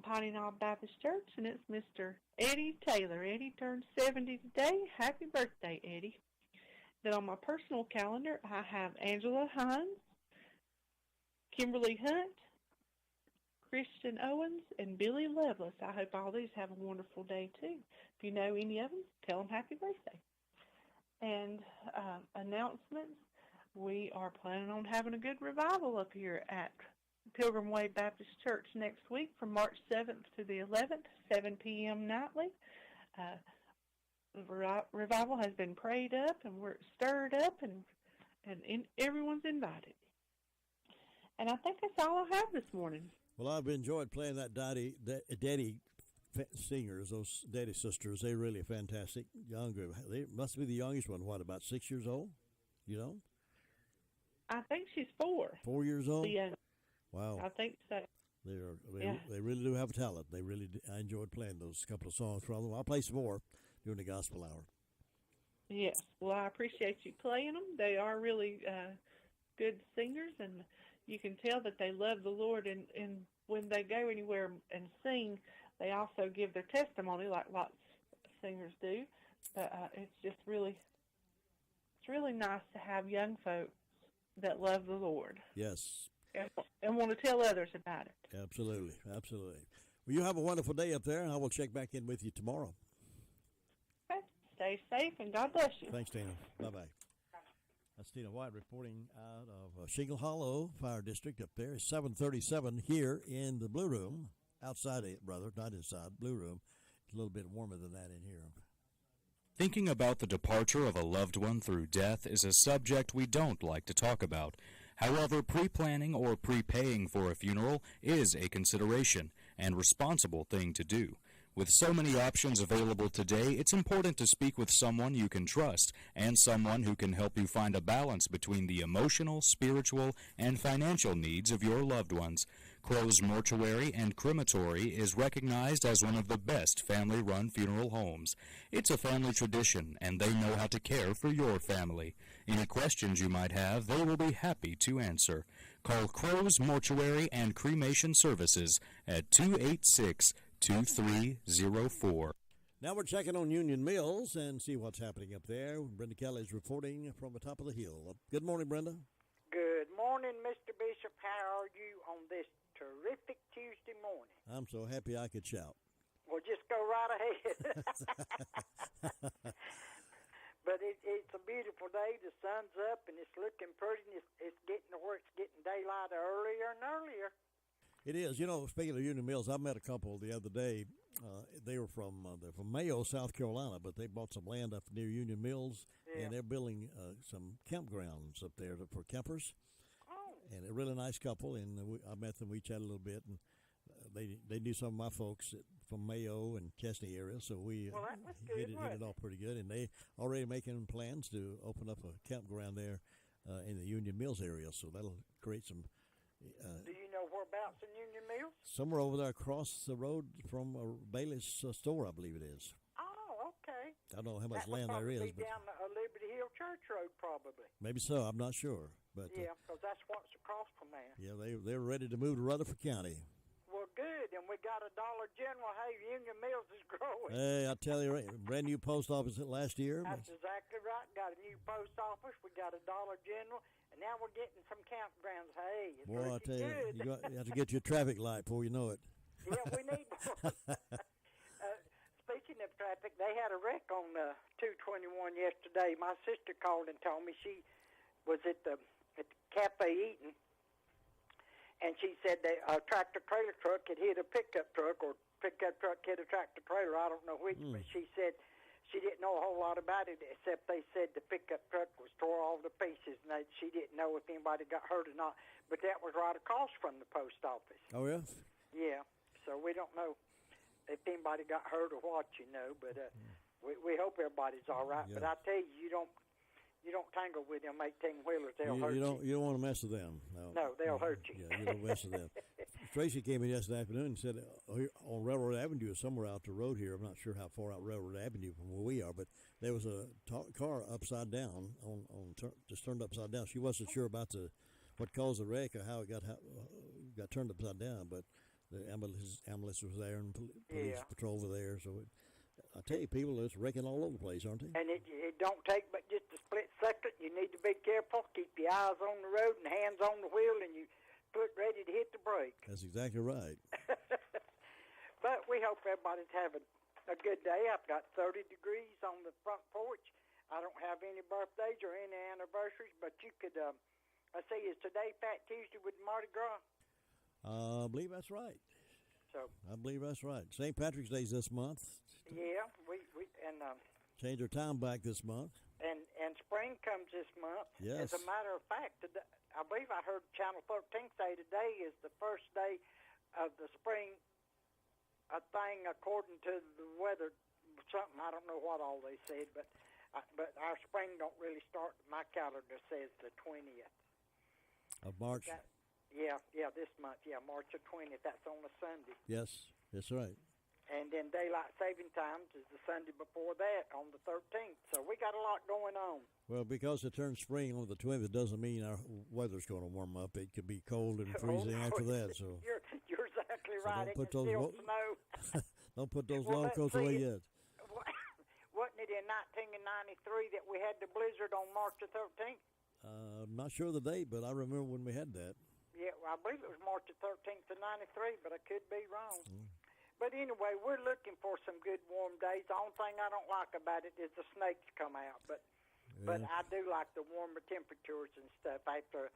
Piney Knob Baptist Church, and it's Mr. Eddie Taylor. Eddie turned 70 today. Happy birthday, Eddie. Then on my personal calendar, I have Angela Hines, Kimberly Hunt, Christian Owens, and Billy Lovelace. I hope all these have a wonderful day, too. If you know any of them, tell them happy birthday. And announcements, we are planning on having a good revival up here at Pilgrim Way Baptist Church next week from March 7th to the 11th, 7 p.m. nightly. Revival has been prayed up, and we're stirred up, and everyone's invited. And I think that's all I have this morning. Well, I've enjoyed playing that daddy singers, those daddy sisters. They're really fantastic. Younger, they must be the youngest one. What, about 6 years old? You know? I think she's 4. 4 years old. Yeah. Wow. I think so. They really do have a talent. They really do. I enjoyed playing those couple of songs from them. I'll play some more during the gospel hour. Yes. Well, I appreciate you playing them. They are really good singers, and you can tell that they love the Lord. And when they go anywhere and sing, they also give their testimony, like lots of singers do. But it's really nice to have young folks that love the Lord. Yes. And want to tell others about it. Absolutely. Absolutely. Well, you have a wonderful day up there, and I will check back in with you tomorrow. Okay. Stay safe, and God bless you. Thanks, Tina. Bye-bye. That's Tina White reporting out of Shingle Hollow Fire District up there. It's 7:37 here in the Blue Room. Outside it, brother, not inside. Blue Room. It's a little bit warmer than that in here. Thinking about the departure of a loved one through death is a subject we don't like to talk about. However, pre-planning or prepaying for a funeral is a consideration and responsible thing to do. With so many options available today, it's important to speak with someone you can trust and someone who can help you find a balance between the emotional, spiritual, and financial needs of your loved ones. Crow's Mortuary and Crematory is recognized as one of the best family-run funeral homes. It's a family tradition, and they know how to care for your family. Any questions you might have, they will be happy to answer. Call Crow's Mortuary and Cremation Services at 286-2304. Now we're checking on Union Mills and see what's happening up there. Brenda Kelly is reporting from the top of the hill. Good morning, Brenda. Good morning, Mr. Bishop. How are you on this terrific Tuesday morning? I'm so happy I could shout. Well, just go right ahead. But it's a beautiful day. The sun's up, and it's looking pretty. And it's getting to where it's getting daylight earlier and earlier. It is. You know, speaking of Union Mills, I met a couple the other day. They're from Mayo, South Carolina, but they bought some land up near Union Mills, and they're building some campgrounds up there for campers. Oh. And a really nice couple, and I met them. We chatted a little bit, and they knew some of my folks from Mayo and Chesney area, so we hit it off pretty good. And they already making plans to open up a campground there in the Union Mills area, so that'll create some. Do you know whereabouts in Union Mills? Somewhere over there across the road from Bailey's store, I believe it is. Oh, okay. I don't know how much land there is, but down Liberty Hill Church Road, probably. maybe so. I'm not sure, but Yeah, because that's what's across from there. yeah, they're ready to move to Rutherford County. Well, good, and we got a Dollar General. Hey, Union Mills is growing. Hey, I tell you, brand new post office last year. That's exactly right. Got a new post office. We got a Dollar General, and now we're getting some campgrounds. Hey, it's Boy, I tell you, good. you have to get your traffic light before you know it. Yeah, we need one. Speaking of traffic, they had a wreck on 221 yesterday. My sister called and told me she was at the cafe eating, and she said that a tractor-trailer truck had hit a pickup truck, or pickup truck hit a tractor-trailer. I don't know which, but she said she didn't know a whole lot about it, except they said the pickup truck was tore all to pieces, and she didn't know if anybody got hurt or not. But that was right across from the post office. Oh, yeah? Yeah, so we don't know if anybody got hurt or what, but we hope everybody's all right. Yeah. But I tell you, you don't tangle with them 18-wheelers. They'll hurt you. You don't want to mess with them. No, they'll hurt you. Yeah, you don't mess with them. Tracy came in yesterday afternoon and said on Railroad Avenue, somewhere out the road here, I'm not sure how far out Railroad Avenue from where we are, but there was a car upside down, just turned upside down. She wasn't sure about what caused the wreck or how it got turned upside down, but the ambulance was there and police patrol were there, so I tell you, people are just wrecking all over the place, aren't they? And it don't take but just a split second. You need to be careful. Keep your eyes on the road and hands on the wheel, and you foot ready to hit the brake. That's exactly right. But we hope everybody's having a good day. I've got 30 degrees on the front porch. I don't have any birthdays or any anniversaries, but you could, I say, is today Fat Tuesday with Mardi Gras? I believe that's right. So I believe that's right. St. Patrick's Day's this month. yeah, we and Change our time back this month. and spring comes this month. Yes. As a matter of fact, today, I believe I heard Channel 13 say today is the first day of the spring. A thing according to the weather, something I don't know what all they said, but our spring don't really start. My calendar says the 20th Of March. Yeah, this month. Yeah, March the 20th. That's on a Sunday. Yes, that's right. And then daylight saving times is the Sunday before that on the 13th. So we got a lot going on. Well, because it turns spring on the 20th doesn't mean our weather's going to warm up. It could be cold and freezing after that. So you're exactly right. don't put it can those still snow. don't put those Well, long coats away yet. Wasn't it in 1993 that we had the blizzard on March the 13th? I'm not sure of the date, but I remember when we had that. Yeah, well, I believe it was March the 13th of 93, but I could be wrong. But anyway, we're looking for some good warm days. The only thing I don't like about it is the snakes come out, but I do like the warmer temperatures and stuff after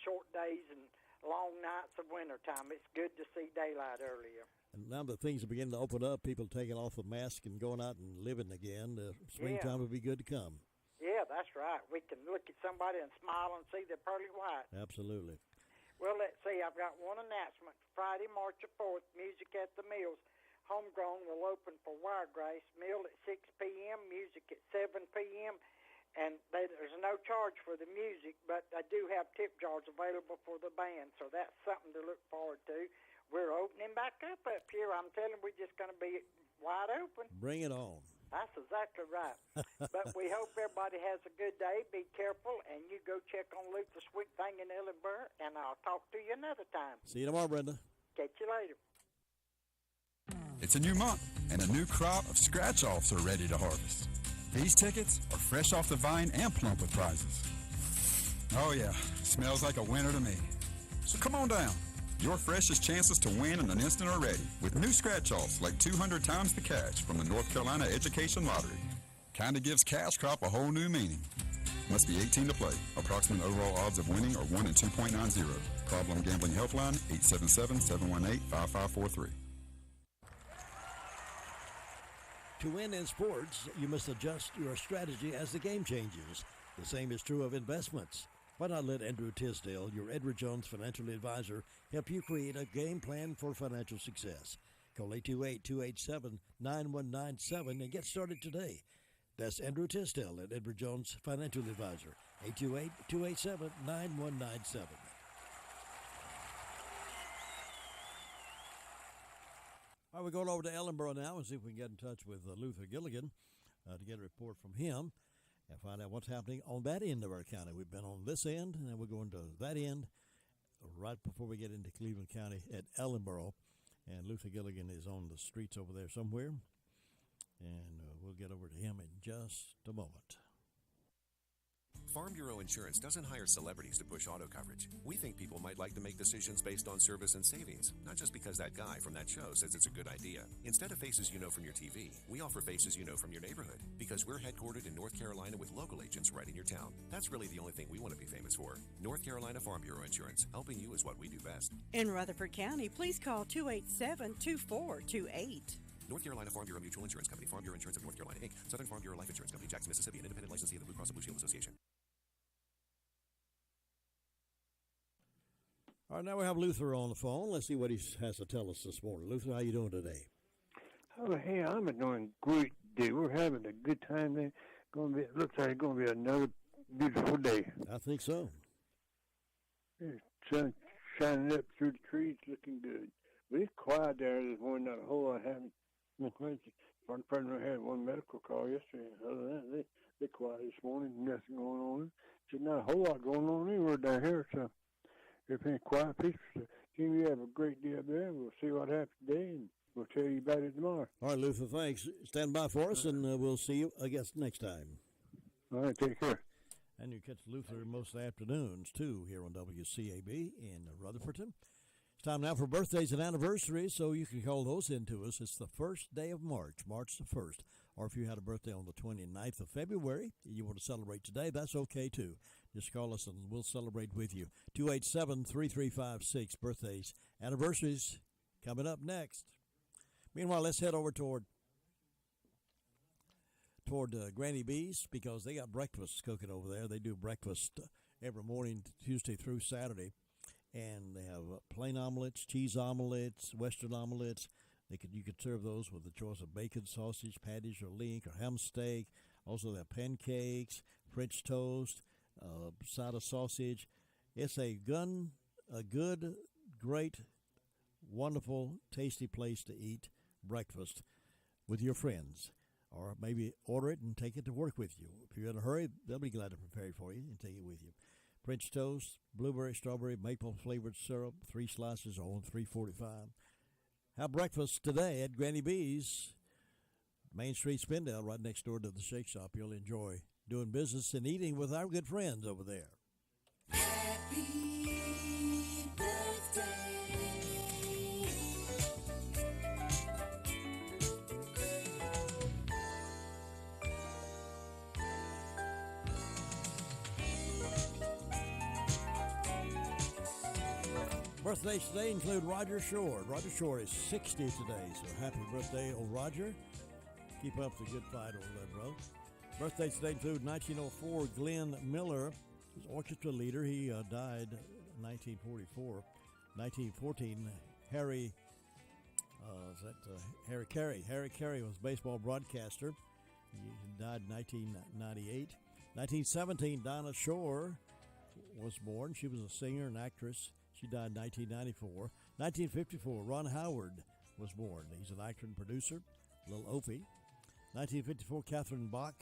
short days and long nights of wintertime. It's good to see daylight earlier. And now that things are beginning to open up, people taking off the mask and going out and living again, springtime will be good to come. Yeah, that's right. We can look at somebody and smile and see their pearly white. Absolutely. Well, let's see. I've got one announcement. Friday, March the 4th, Music at the Mills. Homegrown will open for Wiregrass. Meal at 6 p.m., music at 7 p.m., and there's no charge for the music, but I do have tip jars available for the band, so that's something to look forward to. We're opening back up here. I'm telling you, we're just going to be wide open. Bring it on. That's exactly right. But we hope everybody has a good day. Be careful, and you go check on Luther Sweet Thing in Ellenborough, and I'll talk to you another time. See you tomorrow, Brenda. Catch you later. It's a new month, and a new crop of scratch-offs are ready to harvest. These tickets are fresh off the vine and plump with prizes. Oh yeah, smells like a winner to me. So come on down. Your freshest chances to win in an instant are ready with new scratch-offs like 200 times the cash from the North Carolina Education Lottery. Kinda gives cash crop a whole new meaning. Must be 18 to play. Approximate overall odds of winning are 1 in 2.90. Problem Gambling Helpline, 877-718-5543. To win in sports, you must adjust your strategy as the game changes. The same is true of investments. Why not let Andrew Tisdale, your Edward Jones financial advisor, help you create a game plan for financial success? Call 828-287-9197 and get started today. That's Andrew Tisdale at Edward Jones Financial Advisor, 828-287-9197. All right, we're going over to Ellenborough now and see if we can get in touch with Luther Gilligan to get a report from him and find out what's happening on that end of our county. We've been on this end, and then we're going to that end right before we get into Cleveland County at Ellenborough. And Luther Gilligan is on the streets over there somewhere, and we'll get over to him in just a moment. Farm Bureau Insurance doesn't hire celebrities to push auto coverage. We think people might like to make decisions based on service and savings, not just because that guy from that show says it's a good idea. Instead of faces you know from your TV, we offer faces you know from your neighborhood, because we're headquartered in North Carolina with local agents right in your town. That's really the only thing we want to be famous for. North Carolina Farm Bureau Insurance. Helping you is what we do best. In Rutherford County, please call 287-2428. North Carolina Farm Bureau Mutual Insurance Company, Farm Bureau Insurance of North Carolina, Inc., Southern Farm Bureau Life Insurance Company, Jackson, Mississippi, an independent licensee of the Blue Cross and Blue Shield Association. All right, now we have Luther on the phone. Let's see what he has to tell us this morning. Luther, how you doing today? Oh, hey, I'm doing great day. We're having a good time there. Looks like it's going to be another beautiful day. I think so. Sun shining up through the trees, looking good. But it's quiet there this morning. Not a whole lot happening. I had one medical call yesterday. Other than that, they're quiet this morning. Nothing going on. Just not a whole lot going on anywhere down here. So everything's quiet, peaceful. So, Jim, you have a great day up there. We'll see what happens today. And We'll tell you about it tomorrow. All right, Luther, thanks. Stand by for us, and we'll see you, I guess, next time. All right, take care. And you catch Luther most afternoons, too, here on WCAB in Rutherfordton. It's time now for birthdays and anniversaries, so you can call those in to us. It's the first day of March, March the 1st. Or if you had a birthday on the 29th of February and you want to celebrate today, that's okay, too. Just call us and we'll celebrate with you. 287-3356, birthdays, anniversaries coming up next. Meanwhile, let's head over toward Granny B's because they got breakfast cooking over there. They do breakfast every morning, Tuesday through Saturday. And they have plain omelets, cheese omelets, Western omelets. You could serve those with a choice of bacon, sausage, patties, or leek, or ham steak. Also, they have pancakes, French toast, side of sausage. It's a good, great, wonderful, tasty place to eat breakfast with your friends. Or maybe order it and take it to work with you. If you're in a hurry, they'll be glad to prepare it for you and take it with you. French toast, blueberry, strawberry, maple-flavored syrup, 3 slices, all $3.45. Have breakfast today at Granny B's, Main Street, Spindale, right next door to the Shake Shop. You'll enjoy doing business and eating with our good friends over there. Happy birthday. Birthdays today include Roger Shore. Roger Shore is 60 today, so happy birthday, old Roger. Keep up the good fight over there, bro. Birthdays today include 1904, Glenn Miller, his orchestra leader. He died in 1944. 1914, Harry Carey. Harry Carey was a baseball broadcaster. He died in 1998. 1917, Dinah Shore was born. She was a singer and actress. She died in 1994. 1954, Ron Howard was born. He's an actor and producer, Little Opie. 1954, Catherine Bach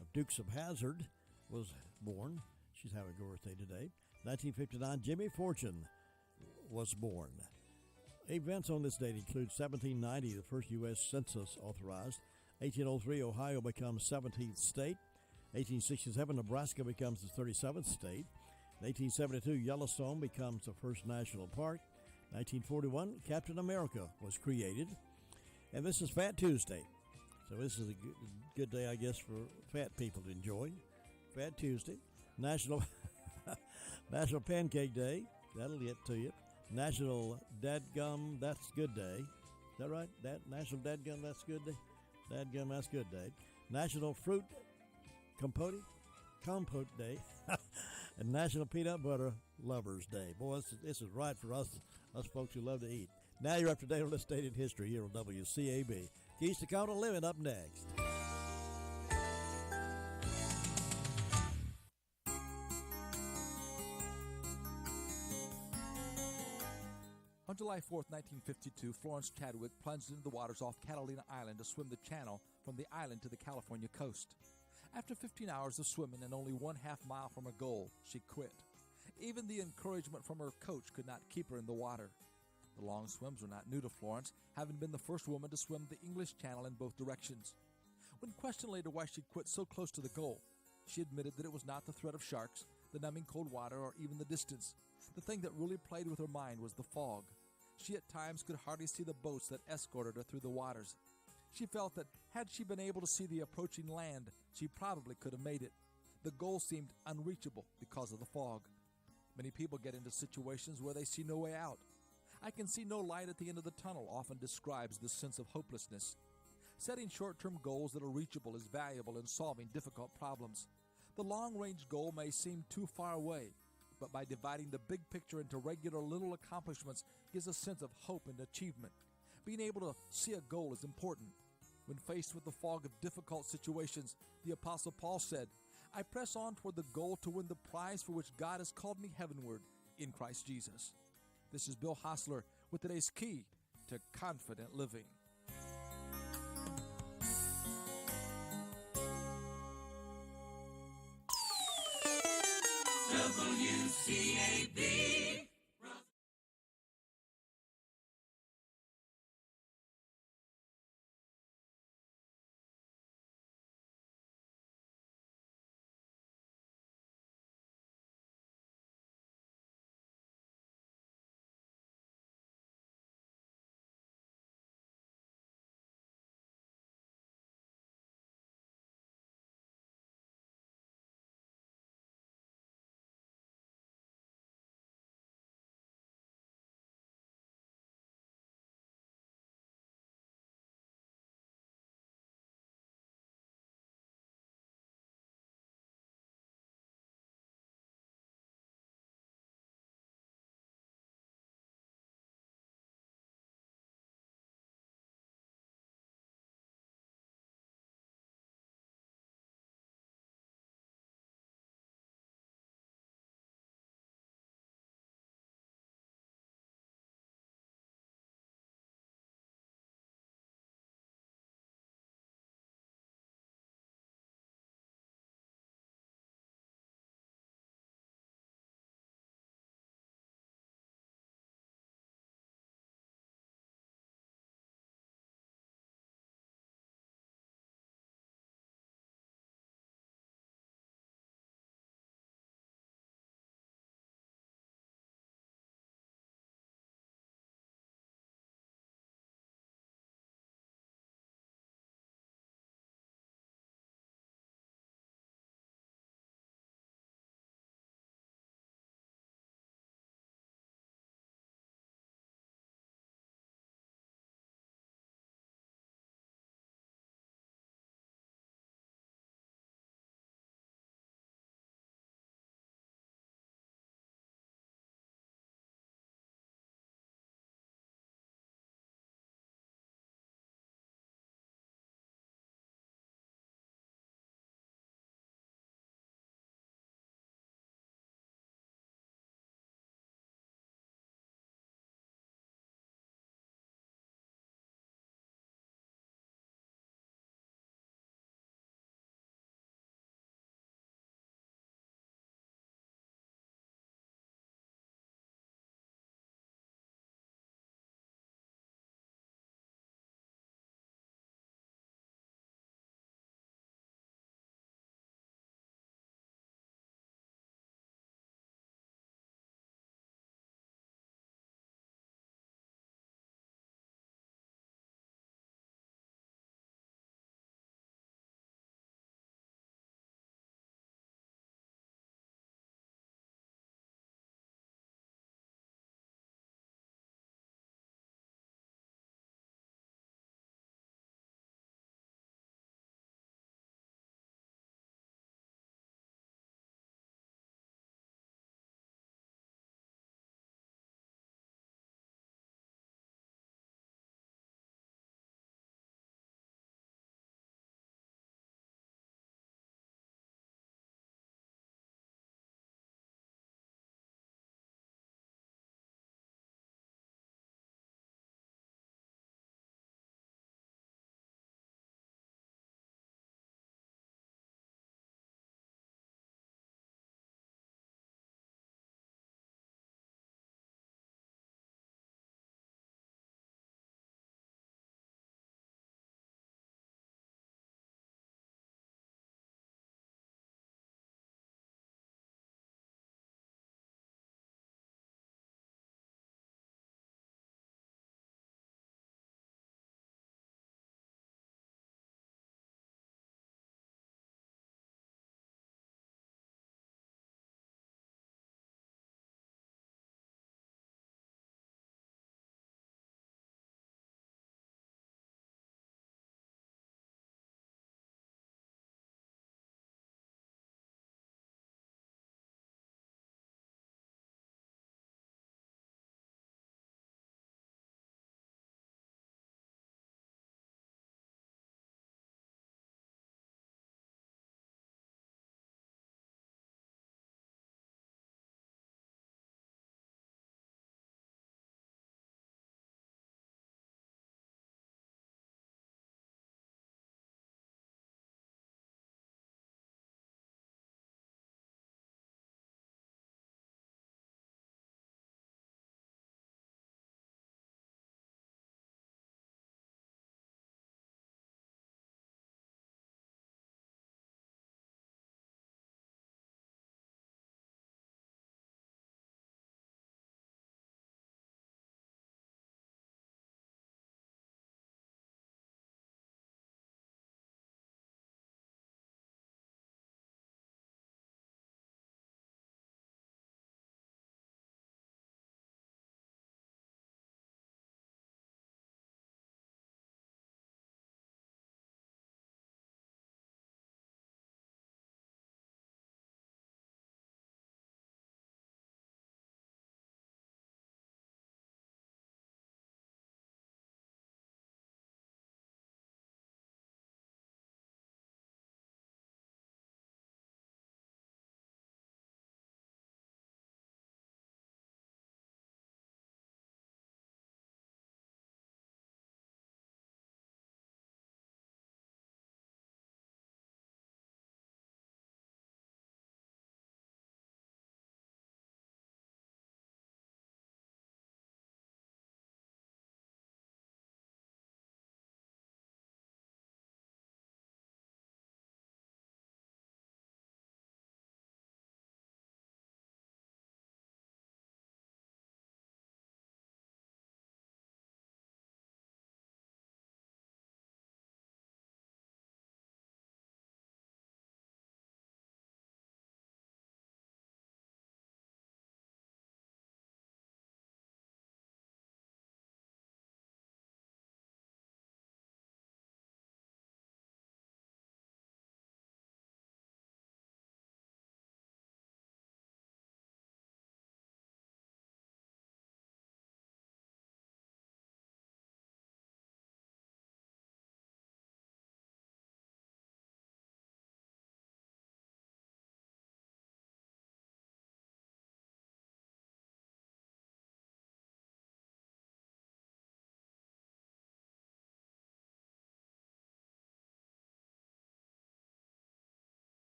of Dukes of Hazzard was born. She's having a birthday today. 1959, Jimmy Fortune was born. Events on this date include 1790, the first U.S. Census authorized. 1803, Ohio becomes 17th state. 1867, Nebraska becomes the 37th state. 1872, Yellowstone becomes the first national park. 1941, Captain America was created. And this is Fat Tuesday. So this is a good day, I guess, for fat people to enjoy. Fat Tuesday. National Pancake Day. That'll get to you. National Dadgum That's Good Day. Is that right? National Dadgum That's Good Day? Dadgum That's Good Day. National Fruit Compote Day. And National Peanut Butter Lovers Day. Boy, this is right for us folks who love to eat. Now you're up to date on this date in history here on WCAB. Keys to Count on Living up next. On July 4th, 1952, Florence Chadwick plunged into the waters off Catalina Island to swim the channel from the island to the California coast. After 15 hours of swimming and only 1/2 mile from her goal, she quit. Even the encouragement from her coach could not keep her in the water. The long swims were not new to Florence, having been the first woman to swim the English Channel in both directions. When questioned later why she'd quit so close to the goal, she admitted that it was not the threat of sharks, the numbing cold water, or even the distance. The thing that really played with her mind was the fog. She at times could hardly see the boats that escorted her through the waters. She felt that had she been able to see the approaching land, she probably could have made it. The goal seemed unreachable because of the fog. Many people get into situations where they see no way out. I can see no light at the end of the tunnel often describes this sense of hopelessness. Setting short-term goals that are reachable is valuable in solving difficult problems. The long-range goal may seem too far away, but by dividing the big picture into regular little accomplishments gives a sense of hope and achievement. Being able to see a goal is important. When faced with the fog of difficult situations, the Apostle Paul said, "I press on toward the goal to win the prize for which God has called me heavenward in Christ Jesus." This is Bill Hostler with today's key to confident living. WCAB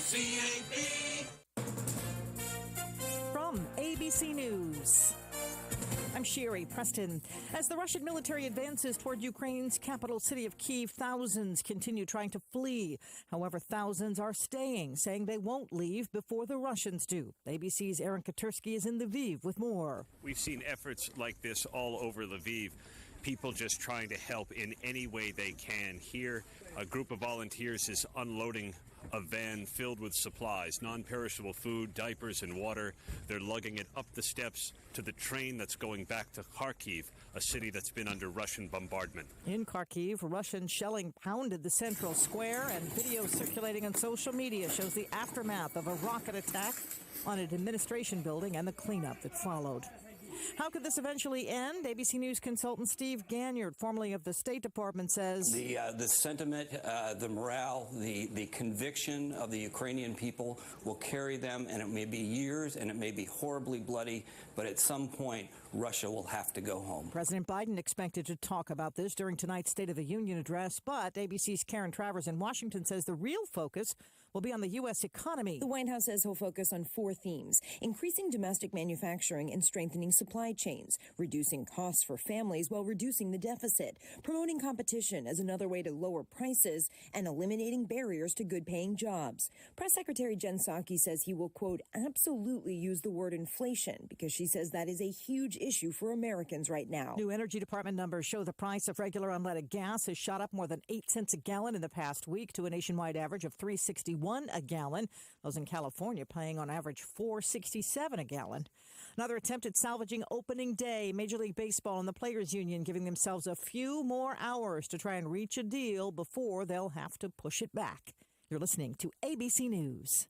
WCAB. From ABC News, I'm Sherry Preston. As the Russian military advances toward Ukraine's capital city of Kyiv, thousands continue trying to flee. However, thousands are staying, saying they won't leave before the Russians do. ABC's Aaron Katursky is in Lviv with more. We've seen efforts like this all over Lviv. People just trying to help in any way they can. Here, a group of volunteers is unloading a van filled with supplies, non-perishable food, diapers, and water. They're lugging it up the steps to the train that's going back to Kharkiv, a city that's been under Russian bombardment. In Kharkiv, Russian shelling pounded the central square, and video circulating on social media shows the aftermath of a rocket attack on an administration building and the cleanup that followed. How could this eventually end? ABC News consultant Steve Ganyard, formerly of the State Department, says the sentiment, the morale, the conviction of the Ukrainian people will carry them, and it may be years and it may be horribly bloody, but at some point Russia will have to go home. President Biden expected to talk about this during tonight's State of the Union address, but ABC's Karen Travers in Washington says the real focus will be on the U.S. economy. The White House says he'll focus on 4 themes: increasing domestic manufacturing and strengthening supply chains, reducing costs for families while reducing the deficit, promoting competition as another way to lower prices, and eliminating barriers to good-paying jobs. Press Secretary Jen Psaki says he will, quote, absolutely use the word inflation because she says that is a huge issue for Americans right now. New Energy Department numbers show the price of regular unleaded gas has shot up more than 8 cents a gallon in the past week to a nationwide average of $3.61 a gallon. Those in California paying on average $4.67 a gallon. Another attempt at salvaging opening day. Major League Baseball and the Players Union giving themselves a few more hours to try and reach a deal before they'll have to push it back. You're listening to ABC News.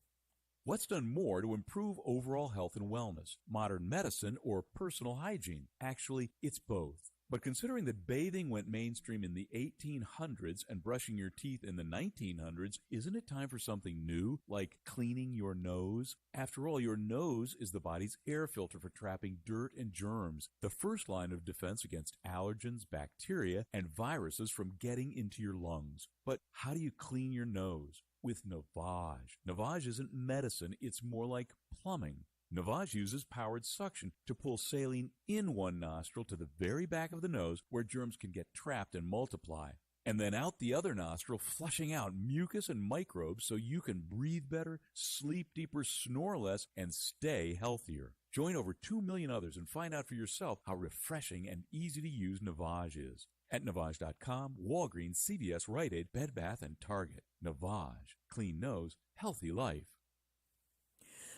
What's done more to improve overall health and wellness? Modern medicine or personal hygiene? Actually, it's both. But considering that bathing went mainstream in the 1800s and brushing your teeth in the 1900s, isn't it time for something new, like cleaning your nose? After all, your nose is the body's air filter for trapping dirt and germs, the first line of defense against allergens, bacteria, and viruses from getting into your lungs. But how do you clean your nose? With Navage. Navage isn't medicine, it's more like plumbing. Navage uses powered suction to pull saline in one nostril to the very back of the nose where germs can get trapped and multiply, and then out the other nostril, flushing out mucus and microbes so you can breathe better, sleep deeper, snore less, and stay healthier. Join over 2 million others and find out for yourself how refreshing and easy to use Navage is. At Navage.com, Walgreens, CVS, Rite Aid, Bed Bath, and Target. Navage. Clean nose, healthy life.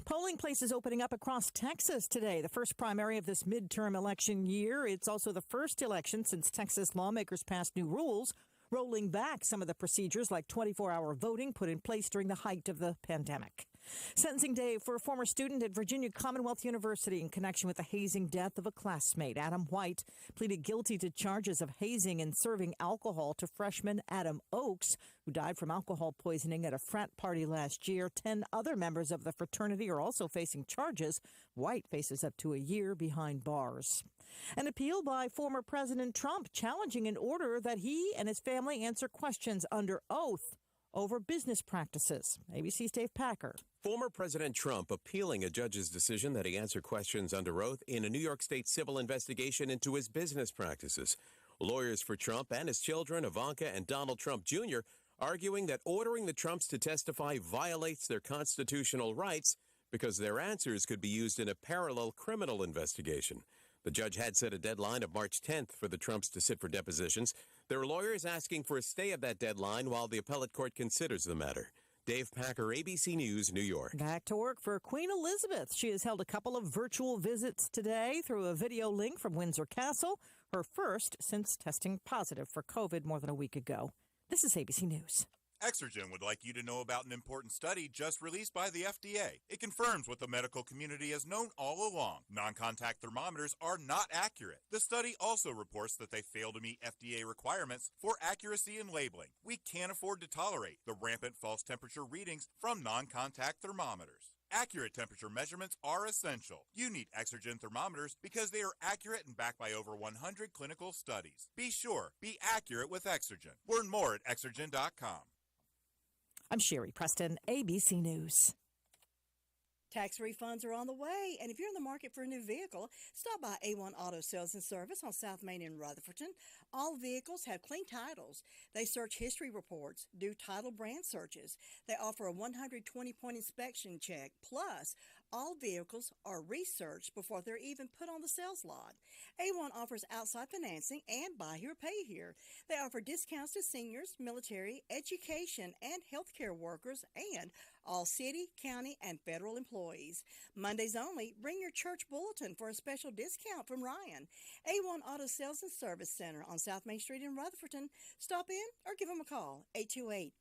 Polling places opening up across Texas today, the first primary of this midterm election year. It's also the first election since Texas lawmakers passed new rules, rolling back some of the procedures like 24-hour voting put in place during the height of the pandemic. Sentencing day for a former student at Virginia Commonwealth University in connection with the hazing death of a classmate. Adam White pleaded guilty to charges of hazing and serving alcohol to freshman Adam Oakes, who died from alcohol poisoning at a frat party last year. 10 other members of the fraternity are also facing charges. White faces up to a year behind bars. An appeal by former President Trump challenging an order that he and his family answer questions under oath over business practices. ABC's Dave Packer. Former President Trump appealing a judge's decision that he answer questions under oath in a New York State civil investigation into his business practices. Lawyers for Trump and his children, Ivanka and Donald Trump Jr., arguing that ordering the Trumps to testify violates their constitutional rights because their answers could be used in a parallel criminal investigation. The judge had set a deadline of March 10th for the Trumps to sit for depositions. Their lawyers asking for a stay of that deadline while the appellate court considers the matter. Dave Packer, ABC News, New York. Back to work for Queen Elizabeth. She has held a couple of virtual visits today through a video link from Windsor Castle, her first since testing positive for COVID more than a week ago. This is ABC News. Exergen would like you to know about an important study just released by the FDA. It confirms what the medical community has known all along. Non-contact thermometers are not accurate. The study also reports that they fail to meet FDA requirements for accuracy in labeling. We can't afford to tolerate the rampant false temperature readings from non-contact thermometers. Accurate temperature measurements are essential. You need Exergen thermometers because they are accurate and backed by over 100 clinical studies. Be sure, be accurate with Exergen. Learn more at Exergen.com. I'm Sherry Preston, ABC News. Tax refunds are on the way, and if you're in the market for a new vehicle, stop by A1 Auto Sales and Service on South Main in Rutherford. All vehicles have clean titles. They search history reports, do title brand searches. They offer a 120-point inspection check. Plus, all vehicles are researched before they're even put on the sales lot. A1 offers outside financing and buy here, pay here. They offer discounts to seniors, military, education, and healthcare workers, and all city, county, and federal employees. Mondays only, bring your church bulletin for a special discount from Ryan. A1 Auto Sales and Service Center on South Main Street in Rutherford. Stop in or give them a call, 828-829-5877.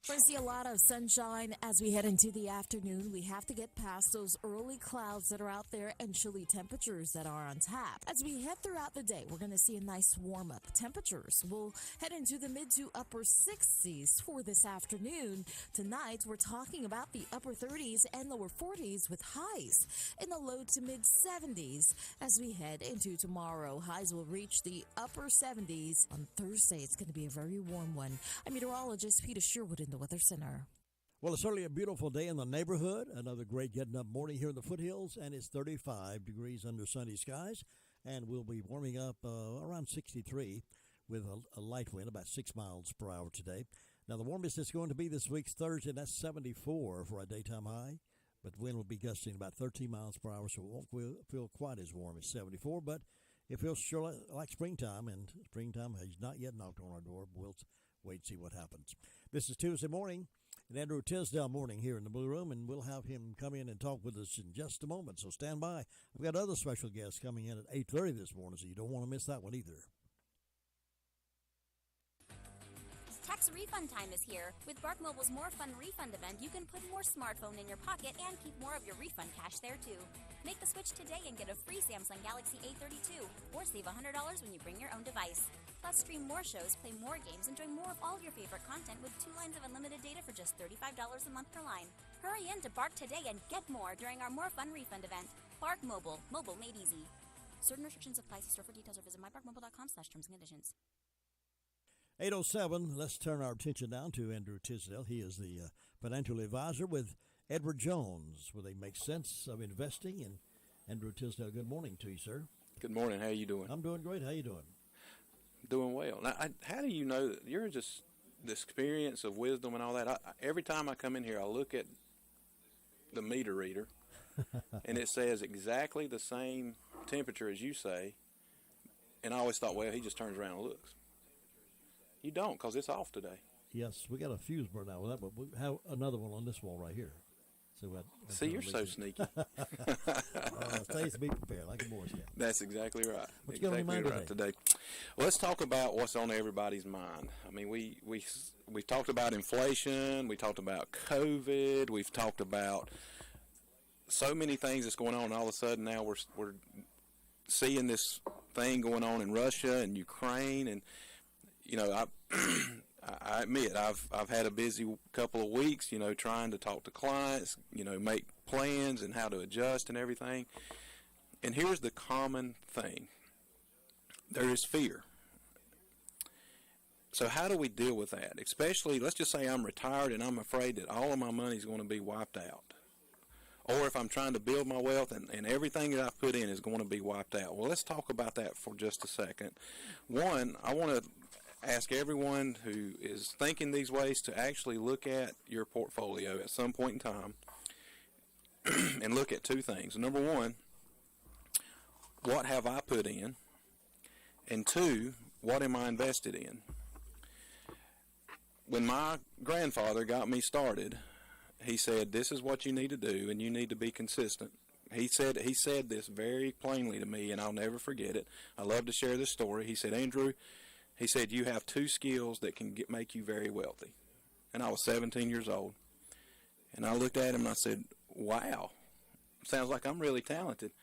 We're going to see a lot of sunshine as we head into the afternoon. We have to get past those early clouds that are out there and chilly temperatures that are on tap. As we head throughout the day, we're going to see a nice warm-up. Temperatures will head into the mid to upper 60s for this afternoon. Tonight, we're talking about the upper 30s and lower 40s with highs in the low to mid 70s. As we head into tomorrow, highs will reach the upper 70s. On Thursday, it's going to be a very warm one. I'm meteorologist Peter Sherwood in the Weather Center. Well, it's certainly a beautiful day in the neighborhood. Another great getting up morning here in the foothills, and it's 35 degrees under sunny skies, and we'll be warming up around 63 with a light wind, about 6 miles per hour today. Now, the warmest it's going to be this week's Thursday, and that's 74 for a daytime high, but the wind will be gusting about 13 miles per hour, so it won't feel quite as warm as 74, but it feels sure like springtime, and springtime has not yet knocked on our door. We'll wait and see what happens. This is Tuesday morning, and Andrew Tisdale morning here in the Blue Room, and we'll have him come in and talk with us in just a moment, so stand by. We've got other special guests coming in at 8:30 this morning, so you don't want to miss that one either. Tax refund time is here. With Bark Mobile's More Fun Refund event, you can put more smartphone in your pocket and keep more of your refund cash there too. Make the switch today and get a free Samsung Galaxy A32, or save $100 when you bring your own device. Plus, stream more shows, play more games, enjoy more of all your favorite content with 2 lines of unlimited data for just $35 a month per line. Hurry in to Bark today and get more during our More Fun Refund event. Bark Mobile. Mobile made easy. Certain restrictions apply. See store for details or visit mybarkmobile.com/terms and conditions. 8:07, let's turn our attention now to Andrew Tisdale. He is the financial advisor with Edward Jones, where they make sense of investing. And Andrew Tisdale, good morning to you, sir. Good morning. How are you doing? I'm doing great. How you doing? Doing well. Now, how do you know that you're just the experience of wisdom and all that? Every time I come in here, I look at the meter reader, and it says exactly the same temperature as you say, and I always thought, well, he just turns around and looks. You don't, because it's off today. Yes, we got a fuse burned out with that, but we have another one on this wall right here. So see, you're so sneaky. Stays to be prepared, like a Boy Scout. That's exactly right. What's going on your mind right today? Well, let's talk about what's on everybody's mind. I mean, we talked about inflation. We talked about COVID. We've talked about so many things that's going on. And all of a sudden, now we're seeing this thing going on in Russia and Ukraine, and you know, I admit I've had a busy couple of weeks, you know, trying to talk to clients, you know, make plans and how to adjust and everything. And here's the common thing. There is fear. So how do we deal with that? Especially, let's just say I'm retired and I'm afraid that all of my money is going to be wiped out. Or if I'm trying to build my wealth and everything that I've put in is going to be wiped out. Well, let's talk about that for just a second. One, I want to ask everyone who is thinking these ways to actually look at your portfolio at some point in time and look at two things. Number one, what have I put in? And two, what am I invested in? When my grandfather got me started, he said, this is what you need to do, and you need to be consistent. He said this very plainly to me, and I'll never forget it. I love to share this story. He said, Andrew, he said, you have two skills that can make you very wealthy. And I was 17 years old. And I looked at him and I said, wow, sounds like I'm really talented.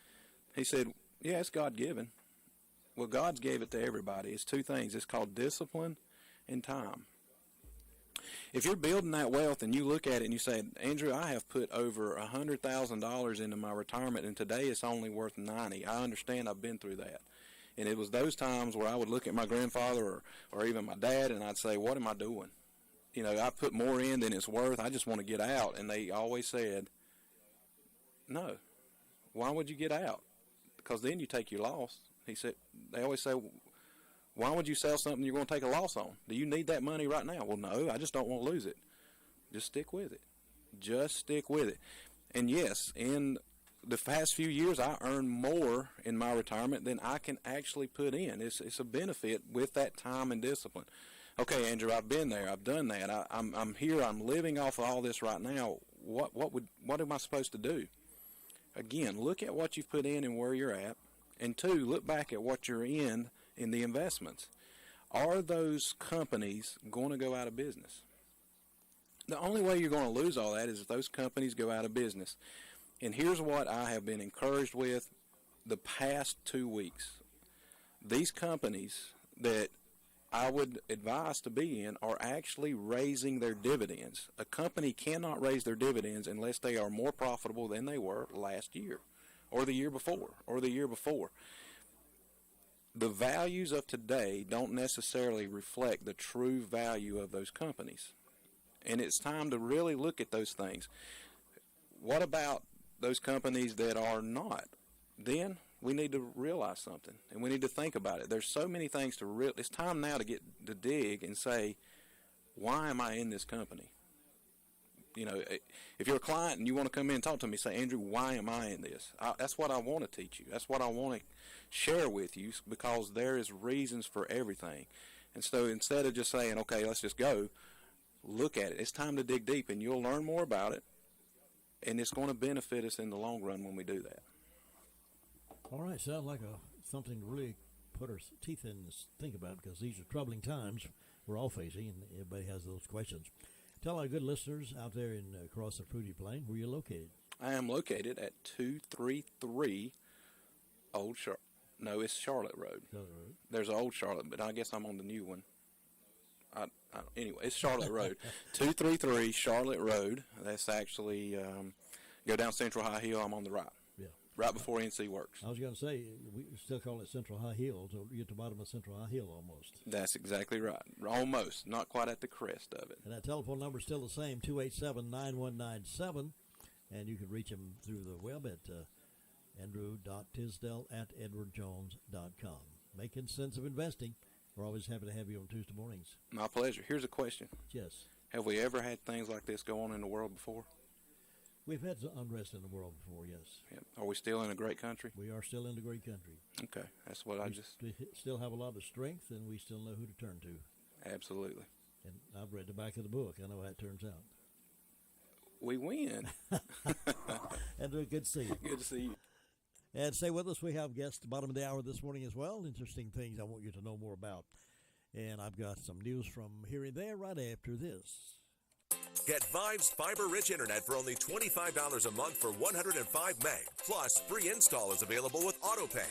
He said, yeah, it's God-given. Well, God's gave it to everybody. It's two things. It's called discipline and time. If you're building that wealth and you look at it and you say, Andrew, I have put over $100,000 into my retirement, and today it's only worth $90,000. I understand. I've been through that. And it was those times where I would look at my grandfather or even my dad, and I'd say, what am I doing? You know, I put more in than it's worth. I just want to get out. And they always said, no. Why would you get out? Because then you take your loss. He said, they always say, why would you sell something you're going to take a loss on? Do you need that money right now? Well, no, I just don't want to lose it. Just stick with it. Just stick with it. And yes, in the past few years, I earned more in my retirement than I can actually put in. It's a benefit with that time and discipline. Okay, Andrew, I've been there. I've done that. I'm here. I'm living off of all this right now. What am I supposed to do? Again, look at what you've put in and where you're at. And two, look back at what you're in the investments. Are those companies going to go out of business? The only way you're going to lose all that is if those companies go out of business. And here's what I have been encouraged with the past 2 weeks. These companies that I would advise to be in are actually raising their dividends. A company cannot raise their dividends unless they are more profitable than they were last year or the year before or the year before. The values of today don't necessarily reflect the true value of those companies. And it's time to really look at those things. What about those companies that are not? Then we need to realize something, and we need to think about it. There's so many things to it's time now to dig and say, why am I in this company? You know, if you're a client and you want to come in and talk to me, say, Andrew, why am I in this? That's what I want to teach you. That's what I want to share with you, because there is reasons for everything. And so instead of just saying, okay, let's just go, look at it. It's time to dig deep, and you'll learn more about it, and it's going to benefit us in the long run when we do that. All right, sounds like something to really put our teeth in and think about, because these are troubling times we're all facing, and everybody has those questions. Tell our good listeners out there across the Fruity Plain where you're located. I am located at 233 Old Charlotte. No, it's Charlotte Road. There's Old Charlotte, but I guess I'm on the new one. Anyway, it's Charlotte Road. 233 Charlotte Road. That's actually, go down Central High Hill. I'm on the right. Yeah. Right before NC Works. I was going to say, we still call it Central High Hill, so you're at the bottom of Central High Hill almost. That's exactly right. Almost. Not quite at the crest of it. And that telephone number is still the same, 287-9197. And you can reach him through the web at andrew.tisdale@edwardjones.com. Making sense of investing. We're always happy to have you on Tuesday mornings. My pleasure. Here's a question. Yes. Have we ever had things like this go on in the world before? We've had some unrest in the world before, yes. Yep. Are we still in a great country? We are still in a great country. Okay. That's what we still have a lot of strength, and we still know who to turn to. Absolutely. And I've read the back of the book. I know how it turns out. We win. And good to see you. Good to see you. And stay with us. We have guests at the bottom of the hour this morning as well. Interesting things I want you to know more about. And I've got some news from here and there right after this. Get Vibe's fiber-rich internet for only $25 a month for 105 meg. Plus, free install is available with AutoPay.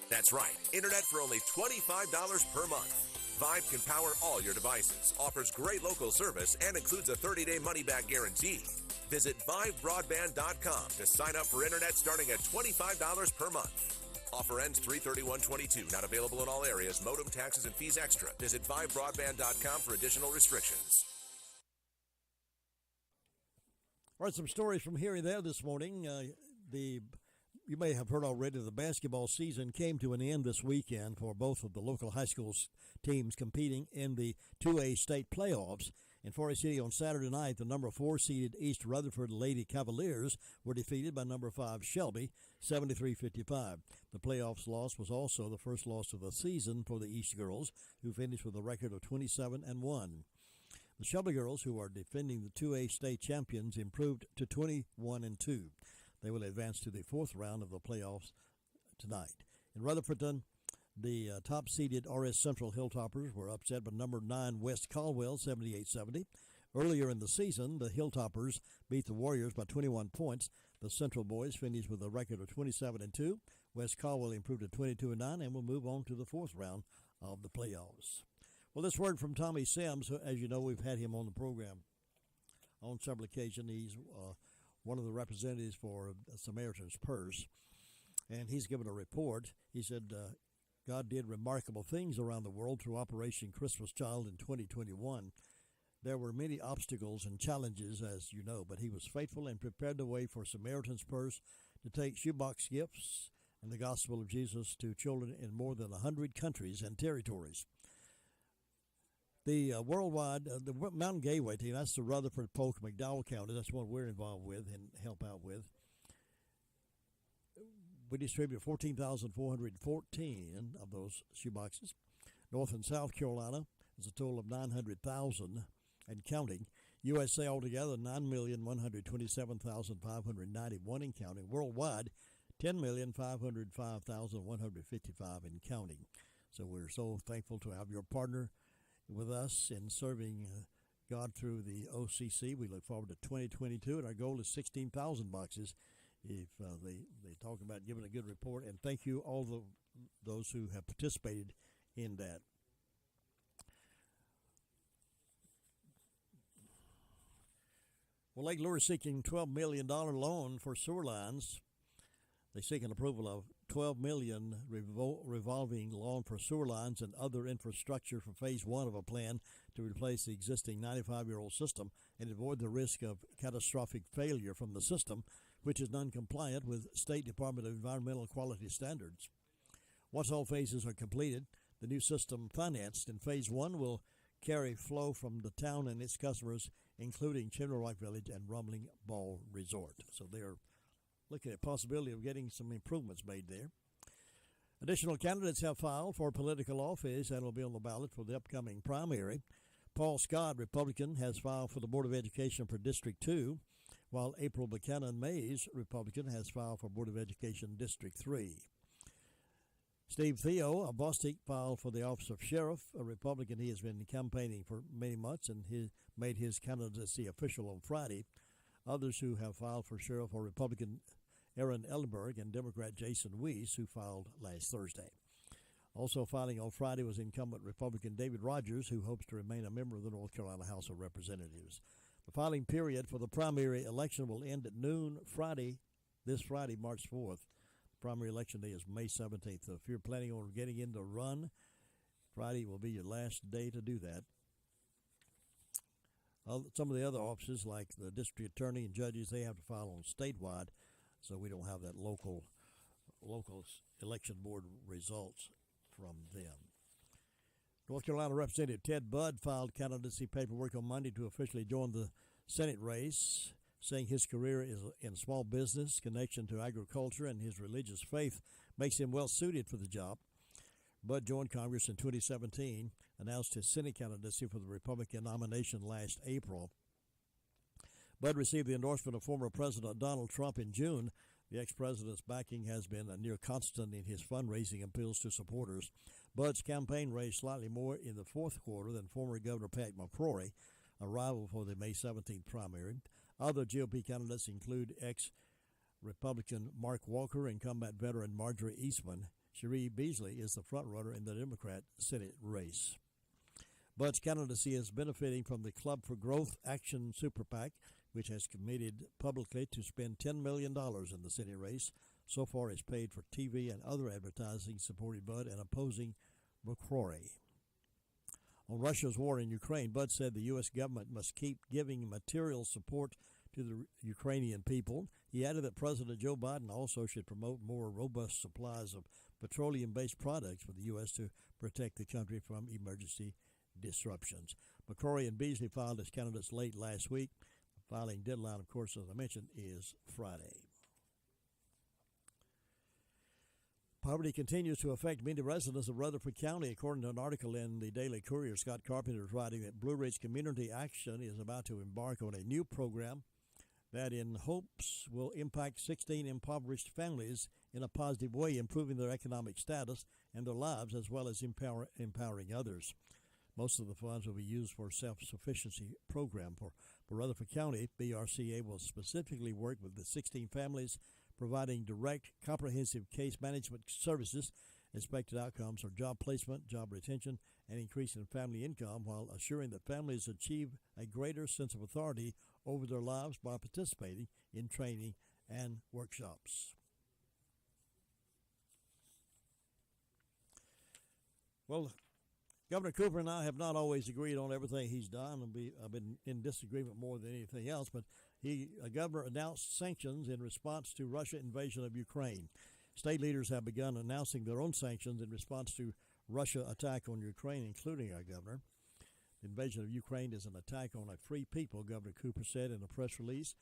That's right, internet for only $25 per month. Vibe can power all your devices, offers great local service, and includes a 30-day money-back guarantee. Visit VibeBroadband.com to sign up for internet starting at $25 per month. Offer ends 3/31/22. Not available in all areas. Modem taxes and fees extra. Visit VibeBroadband.com for additional restrictions. All right, some stories from here and there this morning. You may have heard already the basketball season came to an end this weekend for both of the local high school teams competing in the 2A state playoffs. In Forest City on Saturday night, the number 4 seeded East Rutherford Lady Cavaliers were defeated by number 5 Shelby, 73-55. The playoffs loss was also the first loss of the season for the East girls, who finished with a record of 27-1. The Shelby girls, who are defending the 2A state champions, improved to 21-2. They will advance to the 4th round of the playoffs tonight. In Rutherfordton, the top-seeded RS Central Hilltoppers were upset by number 9 West Caldwell, 78-70. Earlier in the season, the Hilltoppers beat the Warriors by 21 points. The Central boys finished with a record of 27-2. West Caldwell improved to 22-9 and will move on to the 4th round of the playoffs. Well, this word from Tommy Sims, as you know, we've had him on the program on several occasions. He's one of the representatives for Samaritan's Purse, and he's given a report. He said, God did remarkable things around the world through Operation Christmas Child in 2021. There were many obstacles and challenges, as you know, but he was faithful and prepared the way for Samaritan's Purse to take shoebox gifts and the gospel of Jesus to children in more than 100 countries and territories. The the Mountain Gateway team, that's the Rutherford, Polk, McDowell County. That's what we're involved with and help out with. We distribute 14,414 of those shoeboxes. North and South Carolina is a total of 900,000 and counting. USA altogether, 9,127,591 and counting. Worldwide, 10,505,155 and counting. So we're so thankful to have your partner with us in serving God through the OCC. We look forward to 2022, and our goal is 16,000 boxes. If they talk about giving a good report, and thank you all those who have participated in that. Well, Lake Lure is seeking $12 million loan for sewer lines. They seek an approval of $12 million revolving loan for sewer lines and other infrastructure for phase one of a plan to replace the existing 95-year-old system and avoid the risk of catastrophic failure from the system, which is non-compliant with State Department of Environmental Quality Standards. Once all phases are completed, the new system financed in phase one will carry flow from the town and its customers, including Chimney Rock Village and Rumbling Ball Resort. So they're looking at possibility of getting some improvements made there. Additional candidates have filed for political office and will be on the ballot for the upcoming primary. Paul Scott, Republican, has filed for the Board of Education for District 2, while April Buchanan Mays, Republican, has filed for Board of Education District 3. Steve Theo, a Bostic, filed for the office of sheriff, a Republican. He has been campaigning for many months, and he made his candidacy official on Friday. Others who have filed for sheriff are Republican Aaron Ellenberg and Democrat Jason Weiss, who filed last Thursday. Also filing on Friday was incumbent Republican David Rogers, who hopes to remain a member of the North Carolina House of Representatives. The filing period for the primary election will end at noon this Friday, March 4th. Primary election day is May 17th. So if you're planning on getting in to run, Friday will be your last day to do that. Some of the other offices, like the district attorney and judges, they have to file on statewide, so we don't have that local election board results from them. North Carolina Representative Ted Budd filed candidacy paperwork on Monday to officially join the Senate race, saying his career is in small business, connection to agriculture, and his religious faith makes him well suited for the job. Budd joined Congress in 2017, announced his Senate candidacy for the Republican nomination last April. Budd received the endorsement of former President Donald Trump in June. The ex-president's backing has been a near constant in his fundraising appeals to supporters. Budd's campaign raised slightly more in the fourth quarter than former Governor Pat McCrory, a rival for the May 17th primary. Other GOP candidates include ex-Republican Mark Walker and combat veteran Marjorie Eastman. Cherie Beasley is the frontrunner in the Democrat Senate race. Budd's candidacy is benefiting from the Club for Growth Action Super PAC, which has committed publicly to spend $10 million in the Senate race. So far, it's paid for TV and other advertising supporting Budd and opposing McCrory. On Russia's war in Ukraine, Budd said the U.S. government must keep giving material support to the Ukrainian people. He added that President Joe Biden also should promote more robust supplies of petroleum-based products for the U.S. to protect the country from emergency disruptions. McCrory and Beasley filed as candidates late last week. The filing deadline, of course, as I mentioned, is Friday. Poverty continues to affect many residents of Rutherford County. According to an article in the Daily Courier, Scott Carpenter is writing that Blue Ridge Community Action is about to embark on a new program that in hopes will impact 16 impoverished families in a positive way, improving their economic status and their lives, as well as empowering others. Most of the funds will be used for self-sufficiency program. For Rutherford County, BRCA will specifically work with the 16 families, providing direct, comprehensive case management services. Expected outcomes are job placement, job retention, and increase in family income, while assuring that families achieve a greater sense of authority over their lives by participating in training and workshops. Well, Governor Cooper and I have not always agreed on everything he's done. I've been in disagreement more than anything else, but Governor announced sanctions in response to Russia's invasion of Ukraine. State leaders have begun announcing their own sanctions in response to Russia attack on Ukraine, including our governor. The invasion of Ukraine is an attack on a free people, Governor Cooper said in a press release.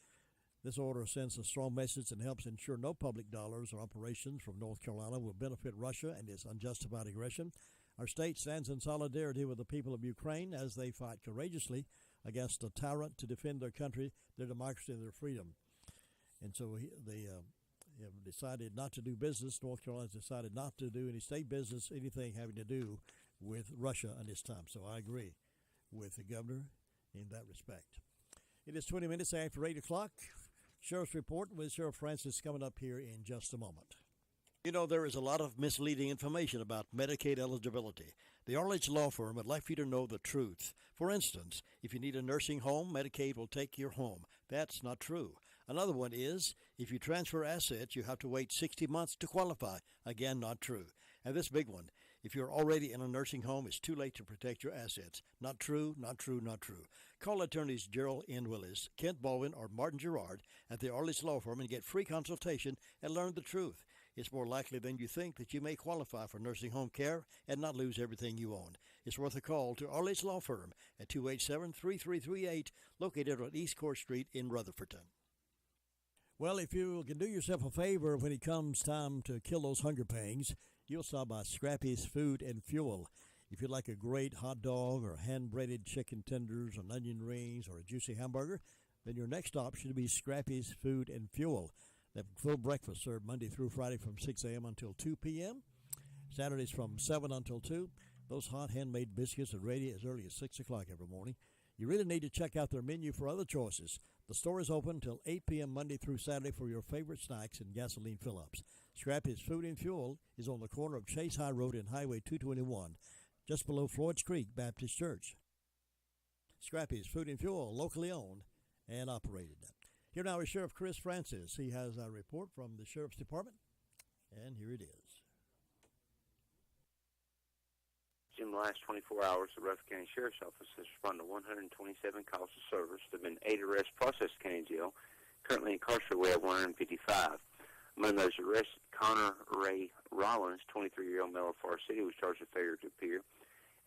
This order sends a strong message and helps ensure no public dollars or operations from North Carolina will benefit Russia and its unjustified aggression. Our state stands in solidarity with the people of Ukraine as they fight courageously against a tyrant to defend their country, their democracy, and their freedom. And so they have decided not to do business. North Carolina has decided not to do any state business, anything having to do with Russia at this time. So I agree with the governor in that respect. It is 20 minutes after 8 o'clock. Sheriff's Report with Sheriff Francis coming up here in just a moment. You know, there is a lot of misleading information about Medicaid eligibility. The Arledge Law Firm would like for you to know the truth. For instance, if you need a nursing home, Medicaid will take your home. That's not true. Another one is, if you transfer assets, you have to wait 60 months to qualify. Again, not true. And this big one, if you're already in a nursing home, it's too late to protect your assets. Not true, not true, not true. Call attorneys Gerald N. Willis, Kent Baldwin, or Martin Gerard at the Arledge Law Firm and get free consultation and learn the truth. It's more likely than you think that you may qualify for nursing home care and not lose everything you own. It's worth a call to Arledge Law Firm at 287-3338, located on East Court Street in Rutherfordton. Well, if you can do yourself a favor when it comes time to kill those hunger pangs, you'll stop by Scrappy's Food and Fuel. If you'd like a great hot dog or hand-breaded chicken tenders or onion rings or a juicy hamburger, then your next stop should be Scrappy's Food and Fuel. They have full breakfast served Monday through Friday from 6 a.m. until 2 p.m. Saturdays from 7 until 2. Those hot handmade biscuits are ready as early as 6 o'clock every morning. You really need to check out their menu for other choices. The store is open until 8 p.m. Monday through Saturday for your favorite snacks and gasoline fill-ups. Scrappy's Food and Fuel is on the corner of Chase High Road and Highway 221, just below Floyd's Creek Baptist Church. Scrappy's Food and Fuel, locally owned and operated. Here now is Sheriff Chris Francis. He has a report from the Sheriff's Department, and here it is. In the last 24 hours, the Rutherford County Sheriff's Office has responded to 127 calls of service. There have been 8 arrests processed at county jail. Currently incarcerated, we have 155. Among those arrested, Connor Ray Rollins, 23-year-old male of Forest City, was charged with failure to appear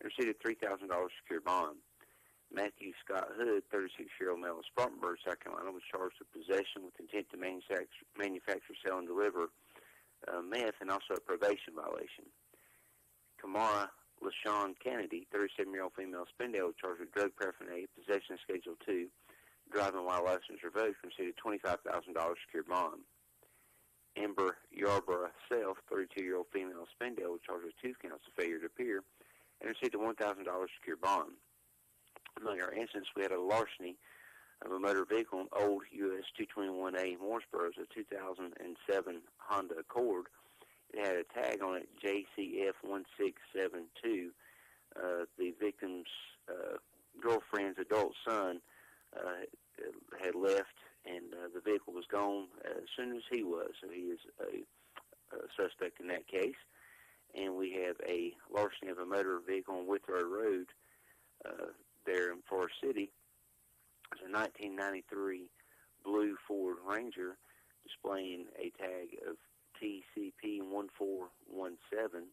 and received a $3,000 secured bond. Matthew Scott Hood, 36-year-old male of Spartanburg, South Carolina, was charged with possession with intent to manufacture, sell, and deliver meth, and also a probation violation. Kamara LaShawn Kennedy, 37-year-old female of Spindale, was charged with drug paraphernalia, possession of Schedule 2, driving while license revoked, and received a $25,000 secured bond. Amber Yarborough Self, 32-year-old female of Spindale, was charged with 2 counts of failure to appear and received a $1,000 secured bond. Among our incidents, we had a larceny of a motor vehicle, an old US 221A Morrisboro, a 2007 Honda Accord. It had a tag on it, JCF1672. The victim's girlfriend's adult son had left, and the vehicle was gone as soon as he was. So he is a suspect in that case. And we have a larceny of a motor vehicle on Withrow Road there in Forest City. It's a 1993 blue Ford Ranger displaying a tag of TCP1417,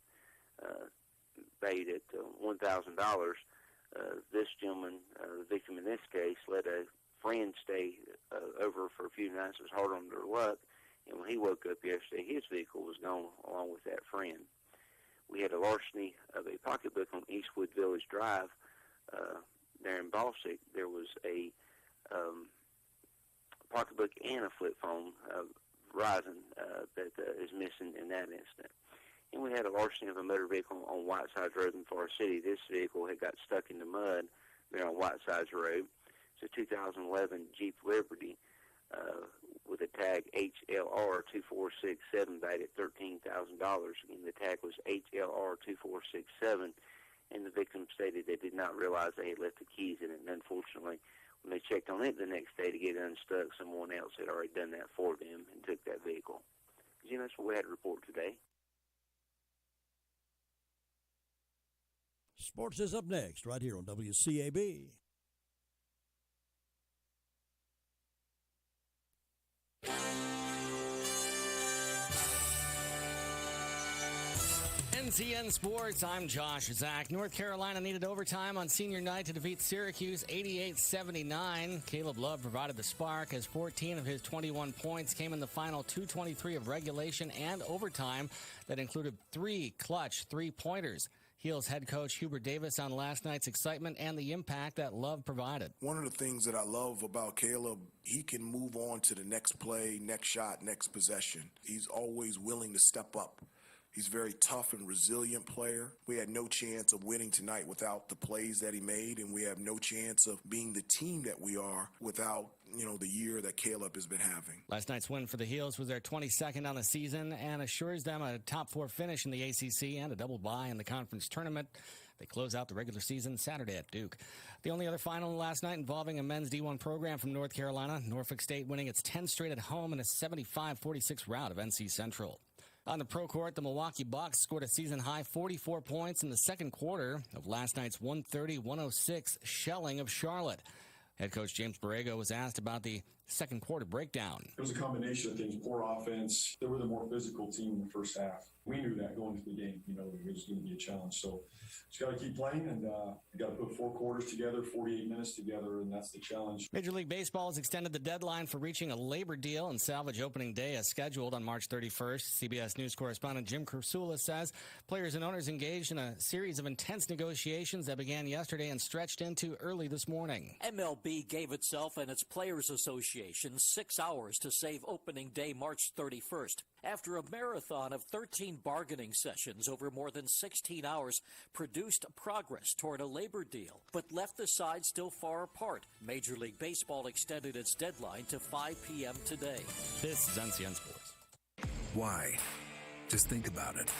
valued at $1,000. This gentleman, the victim in this case, let a friend stay over for a few nights. It was hard on their luck, and when he woke up yesterday, his vehicle was gone along with that friend. We had a larceny of a pocketbook on Eastwood Village Drive there in Balsick. There was a pocketbook and a flip phone, Verizon, that is missing in that incident. And we had a larceny of a motor vehicle on Whitesides Road in Forest City. This vehicle had got stuck in the mud there on Whitesides Road. It's a 2011 Jeep Liberty with a tag HLR2467, valued at $13,000. Again, the tag was HLR2467, and the victim stated they did not realize they had left the keys in it. And unfortunately, when they checked on it the next day to get it unstuck, someone else had already done that for them and took that vehicle. That's what we had to report today. Sports is up next, right here on WCAB. NCN Sports, I'm Josh Zach. North Carolina needed overtime on senior night to defeat Syracuse 88-79. Caleb Love provided the spark as 14 of his 21 points came in the final 2:23 of regulation and overtime that included 3 clutch three-pointers. Heels head coach Hubert Davis on last night's excitement and the impact that Love provided. One of the things that I love about Caleb, he can move on to the next play, next shot, next possession. He's always willing to step up. He's a very tough and resilient player. We had no chance of winning tonight without the plays that he made, and we have no chance of being the team that we are without, the year that Caleb has been having. Last night's win for the Heels was their 22nd on the season and assures them a top 4 finish in the ACC and a double bye in the conference tournament. They close out the regular season Saturday at Duke. The only other final last night involving a men's D1 program from North Carolina, Norfolk State winning its 10th straight at home in a 75-46 rout of NC Central. On the pro court, the Milwaukee Bucks scored a season-high 44 points in the second quarter of last night's 130-106 shelling of Charlotte. Head coach James Borrego was asked about the second quarter breakdown. It was a combination of things, poor offense. They were the more physical team in the first half. We knew that going into the game, it was going to be a challenge. So just got to keep playing and got to put 4 quarters together, 48 minutes together, and that's the challenge. Major League Baseball has extended the deadline for reaching a labor deal and salvage opening day as scheduled on March 31st. CBS News correspondent Jim Krasula says players and owners engaged in a series of intense negotiations that began yesterday and stretched into early this morning. MLB gave itself and its Players Association 6 hours to save opening day March 31st. After a marathon of 13 bargaining sessions over more than 16 hours, produced progress toward a labor deal, but left the sides still far apart. Major League Baseball extended its deadline to 5 p.m. today. This is NCN Sports. Why? Just think about it.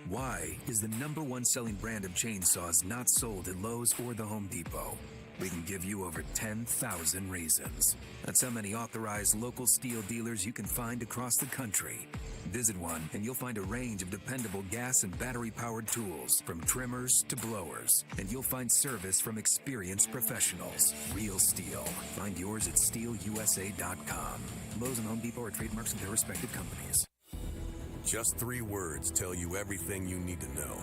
Why is the #1 selling brand of chainsaws not sold at Lowe's or the Home Depot? We can give you over 10,000 reasons. That's how many authorized local steel dealers you can find across the country. Visit one and you'll find a range of dependable gas and battery-powered tools, from trimmers to blowers. And you'll find service from experienced professionals. Real Steel. Find yours at steelusa.com. Lowe's and Home Depot are trademarks of their respective companies. Just 3 words tell you everything you need to know.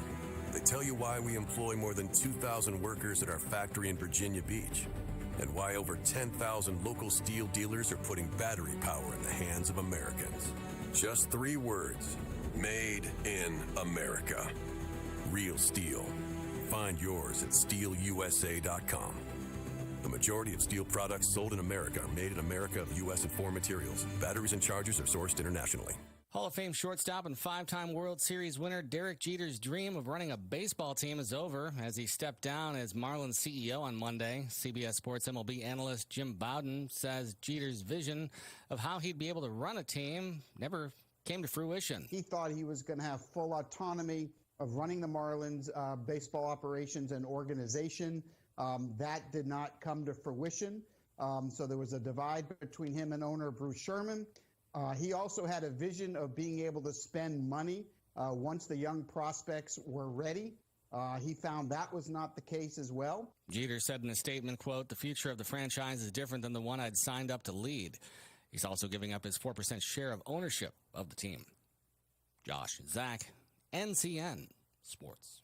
They tell you why we employ more than 2,000 workers at our factory in Virginia Beach, and why over 10,000 local steel dealers are putting battery power in the hands of Americans. Just 3 words. Made in America. Real Steel. Find yours at steelusa.com. The majority of steel products sold in America are made in America of U.S. and foreign materials. Batteries and chargers are sourced internationally. Hall of Fame shortstop and 5-time World Series winner Derek Jeter's dream of running a baseball team is over as he stepped down as Marlins CEO on Monday. CBS Sports MLB analyst Jim Bowden says Jeter's vision of how he'd be able to run a team never came to fruition. He thought he was going to have full autonomy of running the Marlins baseball operations and organization. That did not come to fruition. So there was a divide between him and owner Bruce Sherman. He also had a vision of being able to spend money once the young prospects were ready. He found that was not the case as well. Jeter said in a statement, quote, "The future of the franchise is different than the one I'd signed up to lead." He's also giving up his 4% share of ownership of the team. Josh Zach, NCN Sports.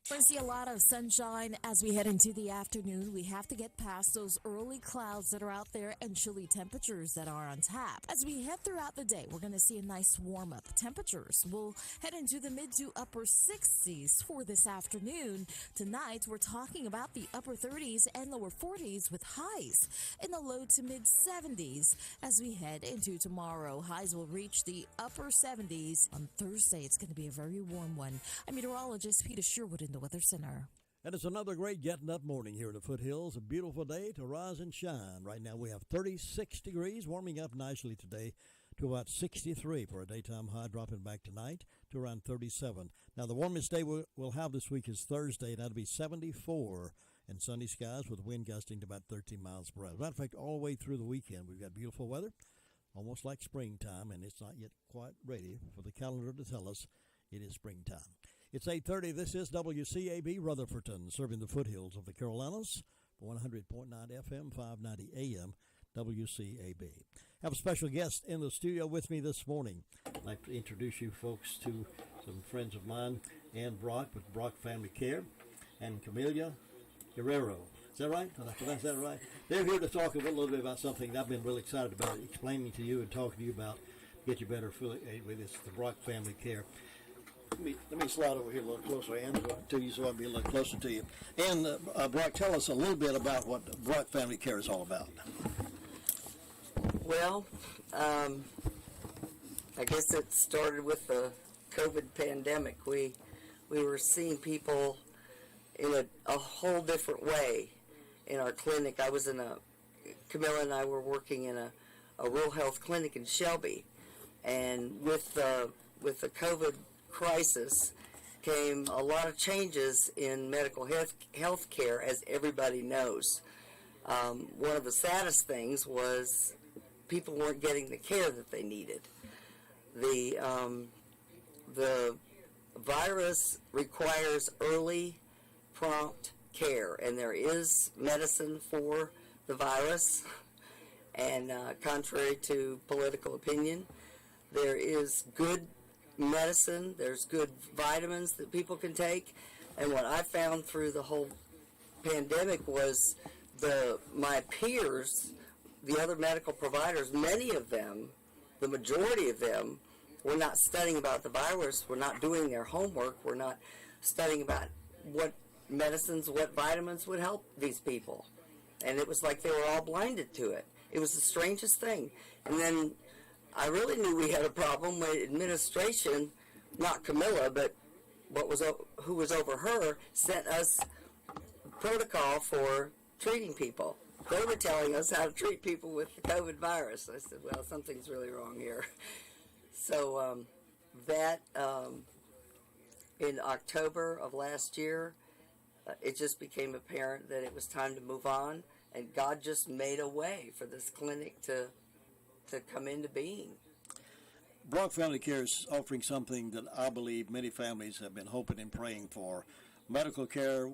We're going to see a lot of sunshine as we head into the afternoon. We have to get past those early clouds that are out there and chilly temperatures that are on tap. As we head throughout the day, we're going to see a nice warm-up. Temperatures will head into the mid to upper 60s for this afternoon. Tonight, we're talking about the upper 30s and lower 40s with highs in the low to mid 70s. As we head into tomorrow, highs will reach the upper 70s. On Thursday, it's going to be a very warm one. I'm meteorologist Peter Sherwood in the Weather Center. And it's another great getting up morning here in the foothills. A beautiful day to rise and shine. Right now we have 36 degrees, warming up nicely today to about 63 for a daytime high, dropping back tonight to around 37. Now the warmest day we'll have this week is Thursday, and that'll be 74 and sunny skies with wind gusting to about 13 miles per hour. As a matter of fact, all the way through the weekend we've got beautiful weather, almost like springtime, and it's not yet quite ready for the calendar to tell us It is springtime. It's 8:30. This is WCAB Rutherfordton, serving the foothills of the Carolinas. 100.9 FM, 590 AM, WCAB. Have a special guest in the studio with me this morning. I'd like to introduce you folks to some friends of mine, Ann Brock with Brock Family Care, and Camelia Guerrero. Is that right? Did I pronounce that right? They're here to talk a little bit about something that I've been really excited about explaining to you and talking to you about, get you better affiliated with. It's the Brock Family Care. Let me slide over here a little closer, Ann, to you, so I'll be a little closer to you. And Brock, tell us a little bit about what Brock Family Care is all about. Well, I guess it started with the COVID pandemic. We were seeing people in a whole different way in our clinic. Camilla and I were working in a rural health clinic in Shelby, and with the COVID crisis came a lot of changes in medical health care, as everybody knows. One of the saddest things was people weren't getting the care that they needed. The virus requires early, prompt care, and there is medicine for the virus, and contrary to political opinion, there is good medicine, there's good vitamins that people can take. And what I found through the whole pandemic was my peers, the other medical providers, many of them, the majority of them, were not studying about the virus, were not doing their homework, were not studying about what medicines, what vitamins would help these people. And it was like they were all blinded to it. It was the strangest thing. And then I really knew we had a problem when administration, not Camilla, but who was over her, sent us protocol for treating people. They were telling us how to treat people with the COVID virus. I said, well, something's really wrong here. So in October of last year, it just became apparent that it was time to move on, and God just made a way for this clinic to come into being. Brock Family Care is offering something that I believe many families have been hoping and praying for. Medical care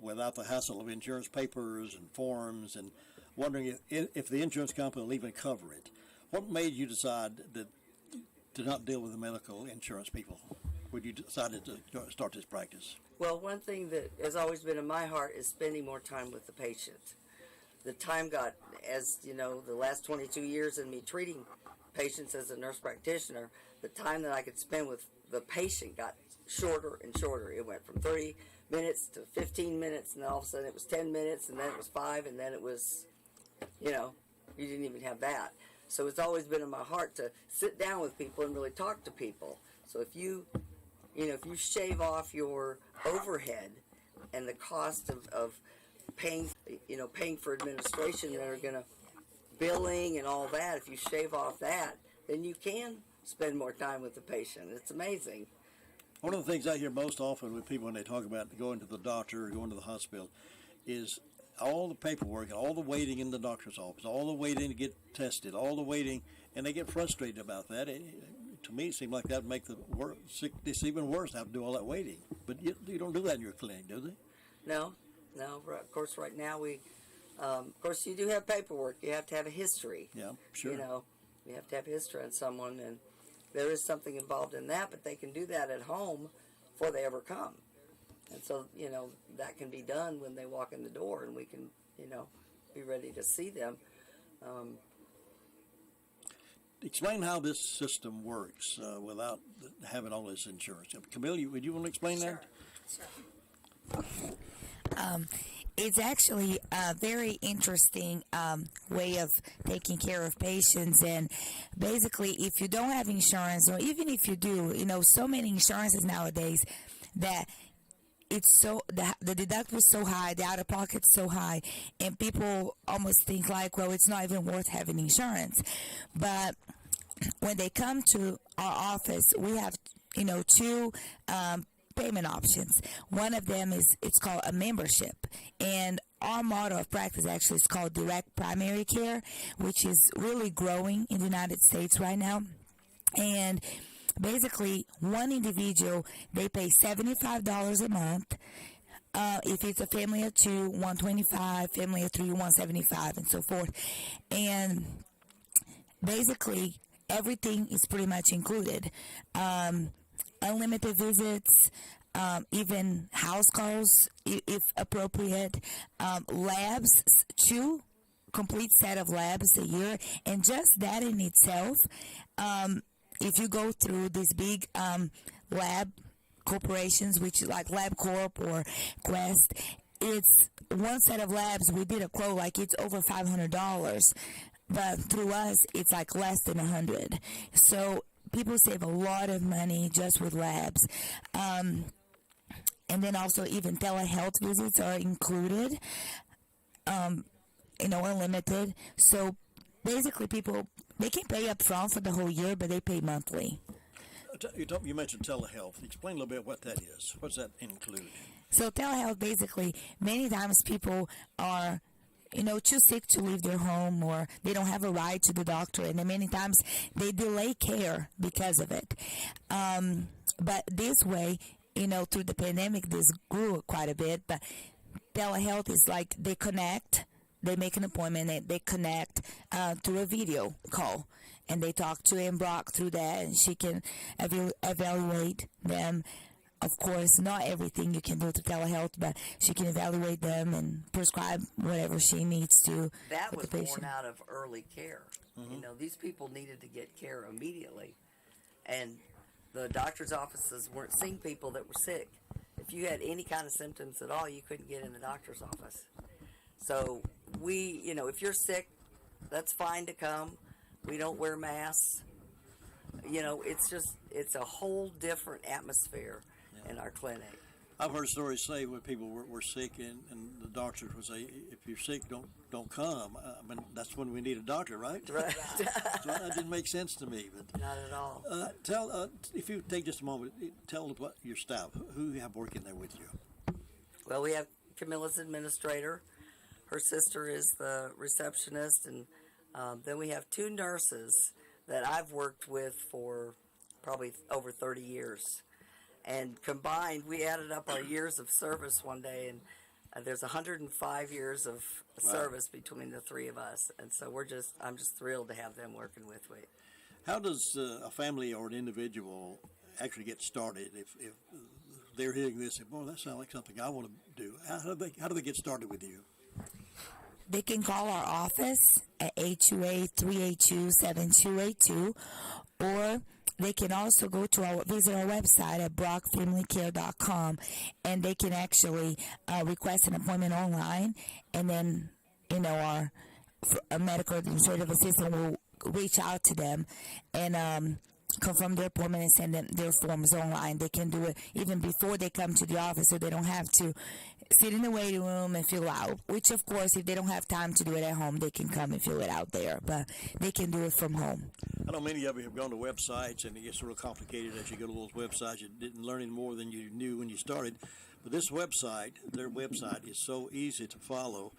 without the hassle of insurance papers and forms, and wondering if the insurance company will even cover it. What made you decide to not deal with the medical insurance people when you decided to start this practice? Well, one thing that has always been in my heart is spending more time with the patient. The time got, as you know, the last 22 years in me treating patients as a nurse practitioner, the time that I could spend with the patient got shorter and shorter. It went from 30 minutes to 15 minutes, and then all of a sudden it was 10 minutes, and then it was 5, and then it was, you didn't even have that. So it's always been in my heart to sit down with people and really talk to people. So if you shave off your overhead and the cost of paying for administration that are going to billing and all that, if you shave off that, then you can spend more time with the patient. It's amazing. One of the things I hear most often with people when they talk about going to the doctor or going to the hospital is all the paperwork, all the waiting in the doctor's office, all the waiting to get tested, all the waiting, and they get frustrated about that. To me, it seemed like that would make the sickness even worse, have to do all that waiting. But you don't do that in your clinic, do they? No. Of course, right now of course, you do have paperwork. You have to have a history. Yeah, sure. You have to have a history on someone, and there is something involved in that, but they can do that at home before they ever come. And so, that can be done when they walk in the door, and we can, be ready to see them. Explain how this system works without having all this insurance. Camille, would you want to explain that? Sure. It's actually a very interesting way of taking care of patients. And basically, if you don't have insurance, or even if you do, so many insurances nowadays that it's the deductible is so high, the out-of-pocket's so high, and people almost think like, well, it's not even worth having insurance. But when they come to our office, we have, two payment options. One of them it's called a membership, and our model of practice actually is called direct primary care, which is really growing in the United States right now. And basically one individual, they pay $75 a month. If it's a family of 2, $125, family of 3, $175, and so forth. And basically, everything is pretty much included. Unlimited visits, even house calls if appropriate, labs, 2 complete set of labs a year, and just that in itself, if you go through these big lab corporations, which like LabCorp or Quest, it's one set of labs. We did a quote like it's over $500, but through us, it's like less than $100. So people save a lot of money just with labs. And then also even telehealth visits are included, unlimited. So basically people, they can pay up front for the whole year, but they pay monthly. You mentioned telehealth. Explain a little bit what that is. What's that include? So telehealth, basically, many times people are too sick to leave their home, or they don't have a ride to the doctor, and then many times they delay care because of it. But this way, through the pandemic, this grew quite a bit, but telehealth is like they connect, they make an appointment, they connect through a video call, and they talk to Ann Brock through that, and she can evaluate them. Of course, not everything you can do through telehealth, but she can evaluate them and prescribe whatever she needs to. That with was the patient. born out of early care. These people needed to get care immediately, and the doctor's offices weren't seeing people that were sick. If you had any kind of symptoms at all, you couldn't get in the doctor's office. So if you're sick, that's fine to come. We don't wear masks. It's a whole different atmosphere in our clinic. I've heard stories say when people were sick and the doctors would say, if you're sick, don't come. That's when we need a doctor, right? Right. So that didn't make sense to me. But not at all. If you take just a moment, tell your staff, who you have working there with you. Well, we have Camilla's administrator. Her sister is the receptionist, and then we have 2 nurses that I've worked with for probably over 30 years. And combined, we added up our years of service one day, and there's 105 years of service between the 3 of us. And so I'm just thrilled to have them working with me. How does a family or an individual actually get started? If they're hearing this, boy, that sounds like something I want to do. How do they get started with you? They can call our office at 828-382-7282, or they can also visit our website at brockfamilycare.com, and they can actually request an appointment online, and then our medical administrative assistant will reach out to them and confirm their appointment and send them their forms online. They can do it even before they come to the office, so they don't have to sit in the waiting room and fill out, which of course if they don't have time to do it at home, they can come and fill it out there, but they can do it from home. I know many of you have gone to websites, and it gets sort of complicated as you go to those websites. You didn't learn any more than you knew when you started, but this website, their website, is so easy to follow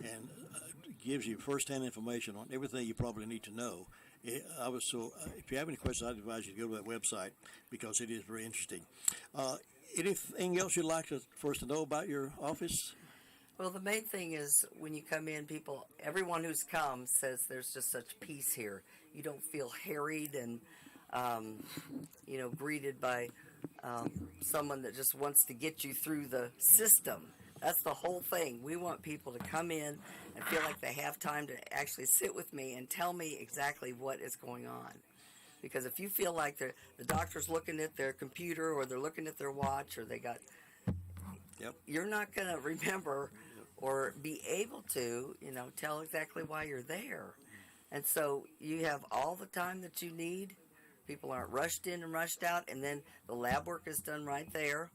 and gives you first-hand information on everything you probably need to know. If you have any questions, I'd advise you to go to that website because it is very interesting. Anything else you'd like for us to know about your office? Well, the main thing is when you come in, everyone who's come says there's just such peace here. You don't feel harried and, greeted by someone that just wants to get you through the system. That's the whole thing. We want people to come in and feel like they have time to actually sit with me and tell me exactly what is going on. Because if you feel like the doctor's looking at their computer or they're looking at their watch or you're not going to remember or be able to, tell exactly why you're there. And so you have all the time that you need. People aren't rushed in and rushed out, and then the lab work is done right there.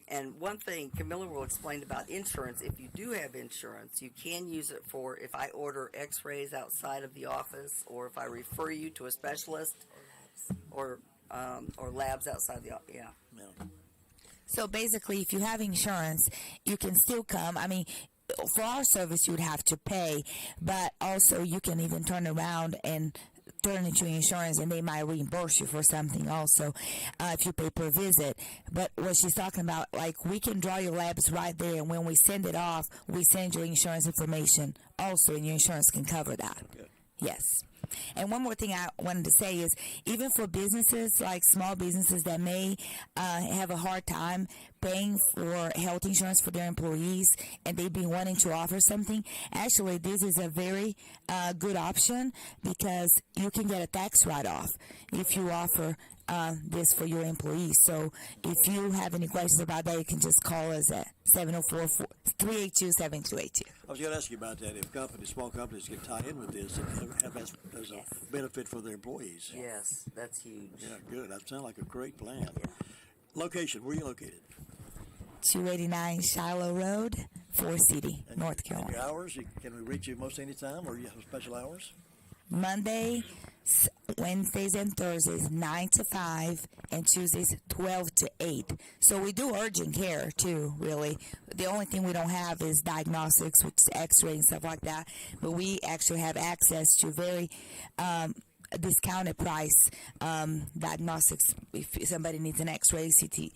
And one thing Camilla will explain about insurance, if you do have insurance, you can use it for if I order x-rays outside of the office or if I refer you to a specialist or labs outside the office. Yeah. So basically, if you have insurance, you can still come. I mean, for our service, you would have to pay, but also you can even turn around and turn into insurance, and they might reimburse you for something also if you pay per visit. But what she's talking about, like, we can draw your labs right there, and when we send it off, we send your insurance information also, and your insurance can cover that. Good. Yes. And one more thing I wanted to say is, even for businesses, like small businesses that may have a hard time paying for health insurance for their employees, and they've been wanting to offer something, actually this is a very good option, because you can get a tax write-off if you offer this for your employees. So if you have any questions about that, you can just call us at 704-382-7282. I was going to ask you about that. If small companies can tie in with this and have as a benefit for their employees. Yes, that's huge. Yeah, good. That sounds like a great plan. Location, where are you located? 289 Shiloh Road, Forest City, North Carolina. Your hours, can we reach you most any time, or you have special hours? Monday, Wednesdays, and Thursdays, 9 to 5, and Tuesdays, 12 to 8. So we do urgent care, too, really. The only thing we don't have is diagnostics, which is x-ray and stuff like that. But we actually have access to very discounted price diagnostics if somebody needs an x-ray, CT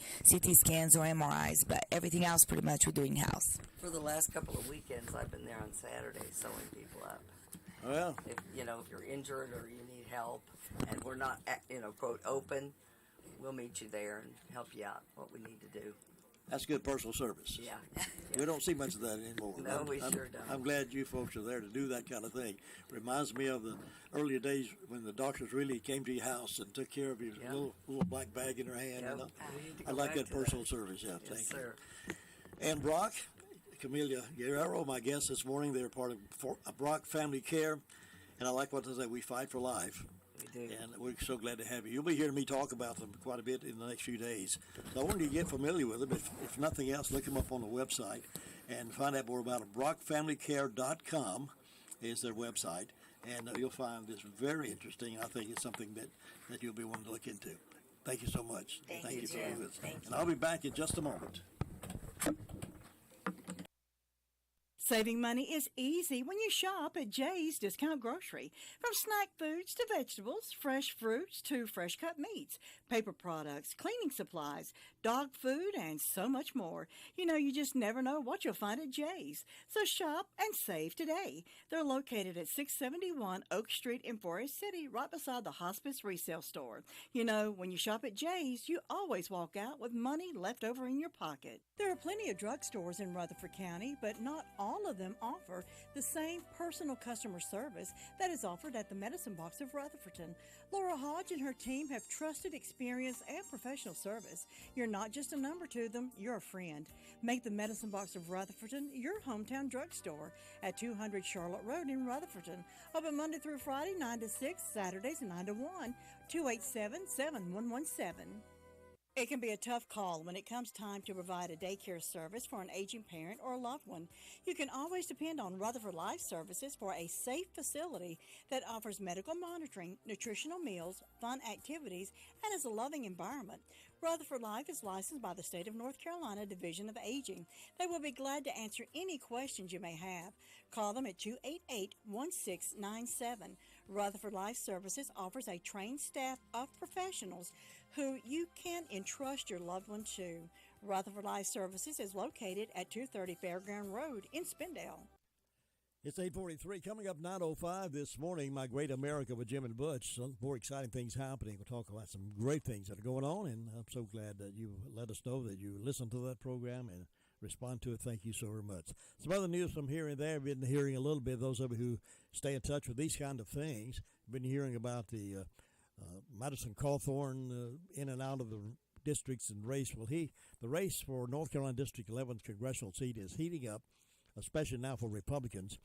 scans, or MRIs. But everything else, pretty much, we do in-house. For the last couple of weekends, I've been there on Saturdays sewing people up. Well, if you're injured or you need help, and we're not, quote, open, we'll meet you there and help you out what we need to do. That's good personal service. Yeah. We don't see much of that anymore. No, we sure don't. I'm glad you folks are there to do that kind of thing. Reminds me of the earlier days when the doctors really came to your house and took care of you, little black bag in their hand. Yep. I like that personal service. Yeah, yes, thank sir. you. And Brock, Camellia Guerrero, my guest this morning. They're part of Brock Family Care, and I like what they say. We fight for life. We do. And we're so glad to have you. You'll be hearing me talk about them quite a bit in the next few days. So I wanted you to get familiar with them. If nothing else, look them up on the website and find out more about them. BrockFamilyCare.com is their website, and you'll find this very interesting. I think it's something that you'll be wanting to look into. Thank you so much. Thank you, for being Jim. with us. Thank And I'll be back in just a moment. Saving money is easy when you shop at Jay's Discount Grocery. From snack foods to vegetables, fresh fruits to fresh cut meats, paper products, cleaning supplies, dog food, and so much more. You just never know what you'll find at Jay's. So shop and save today. They're located at 671 Oak Street in Forest City, right beside the Hospice Resale Store. When you shop at Jay's, you always walk out with money left over in your pocket. There are plenty of drugstores in Rutherford County, but not all of them offer the same personal customer service that is offered at the Medicine Box of Rutherfordton. Laura Hodge and her team have trusted experience and professional service. You're not just a number to them, you're a friend. Make the Medicine Box of Rutherfordton your hometown drugstore at 200 Charlotte Road in Rutherfordton. Open Monday through Friday, 9 to 6, Saturdays 9 to 1, 287-7117. It can be a tough call when it comes time to provide a daycare service for an aging parent or a loved one. You can always depend on Rutherford Life Services for a safe facility that offers medical monitoring, nutritional meals, fun activities, and is a loving environment. Rutherford Life is licensed by the State of North Carolina Division of Aging. They will be glad to answer any questions you may have. Call them at 288-1697. Rutherford Life Services offers a trained staff of professionals who you can entrust your loved one to. Rutherford Life Services is located at 230 Fairground Road in Spindale. It's 8:43. Coming up 9:05 this morning, My Great America with Jim and Butch. Some more exciting things happening. We'll talk about some great things that are going on, and I'm so glad that you let us know that you listen to that program and respond to it. Thank you so very much. Some other news from here and there. I've been hearing a little bit, those of you who stay in touch with these kind of things, been hearing about the Madison Cawthorn in and out of the districts and race. Well, the race for North Carolina District 11's congressional seat is heating up, especially now for Republicans.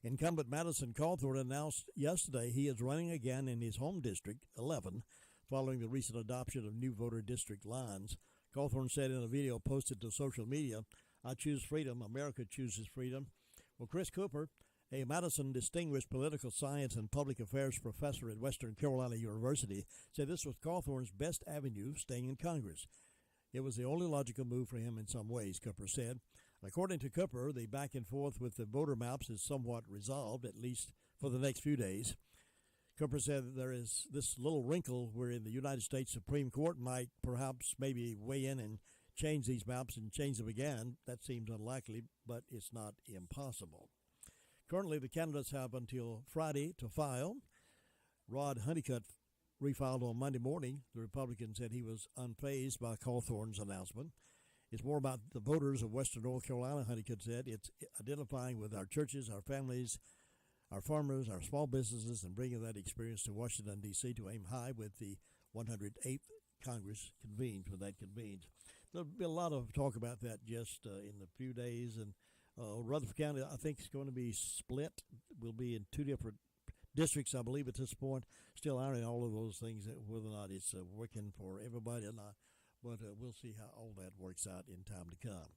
Incumbent Madison Cawthorn announced yesterday he is running again in his home district, 11, following the recent adoption of new voter district lines. Cawthorn said in a video posted to social media, "I choose freedom. America chooses freedom." Well, Chris Cooper, a Madison Distinguished Political Science and Public Affairs professor at Western Carolina University, said this was Cawthorn's best avenue staying in Congress. It was the only logical move for him in some ways, Cooper said. According to Cooper, the back and forth with the voter maps is somewhat resolved, at least for the next few days. Cooper said that there is this little wrinkle where the United States Supreme Court might perhaps maybe weigh in and change these maps and change them again. That seems unlikely, but it's not impossible. Currently, the candidates have until Friday to file. Rod Honeycutt refiled on Monday morning. The Republican said he was unfazed by Cawthorn's announcement. It's more about the voters of Western North Carolina, Honeycutt said. It's identifying with our churches, our families, our farmers, our small businesses, and bringing that experience to Washington, D.C. to aim high with the 108th Congress convened when that convenes. There'll be a lot of talk about that just in a few days. And Rutherford County, I think, is going to be split. We'll be in two different districts, I believe, at this point. Still ironing all of those things, whether or not it's working for everybody or not. But we'll see how all that works out in time to come.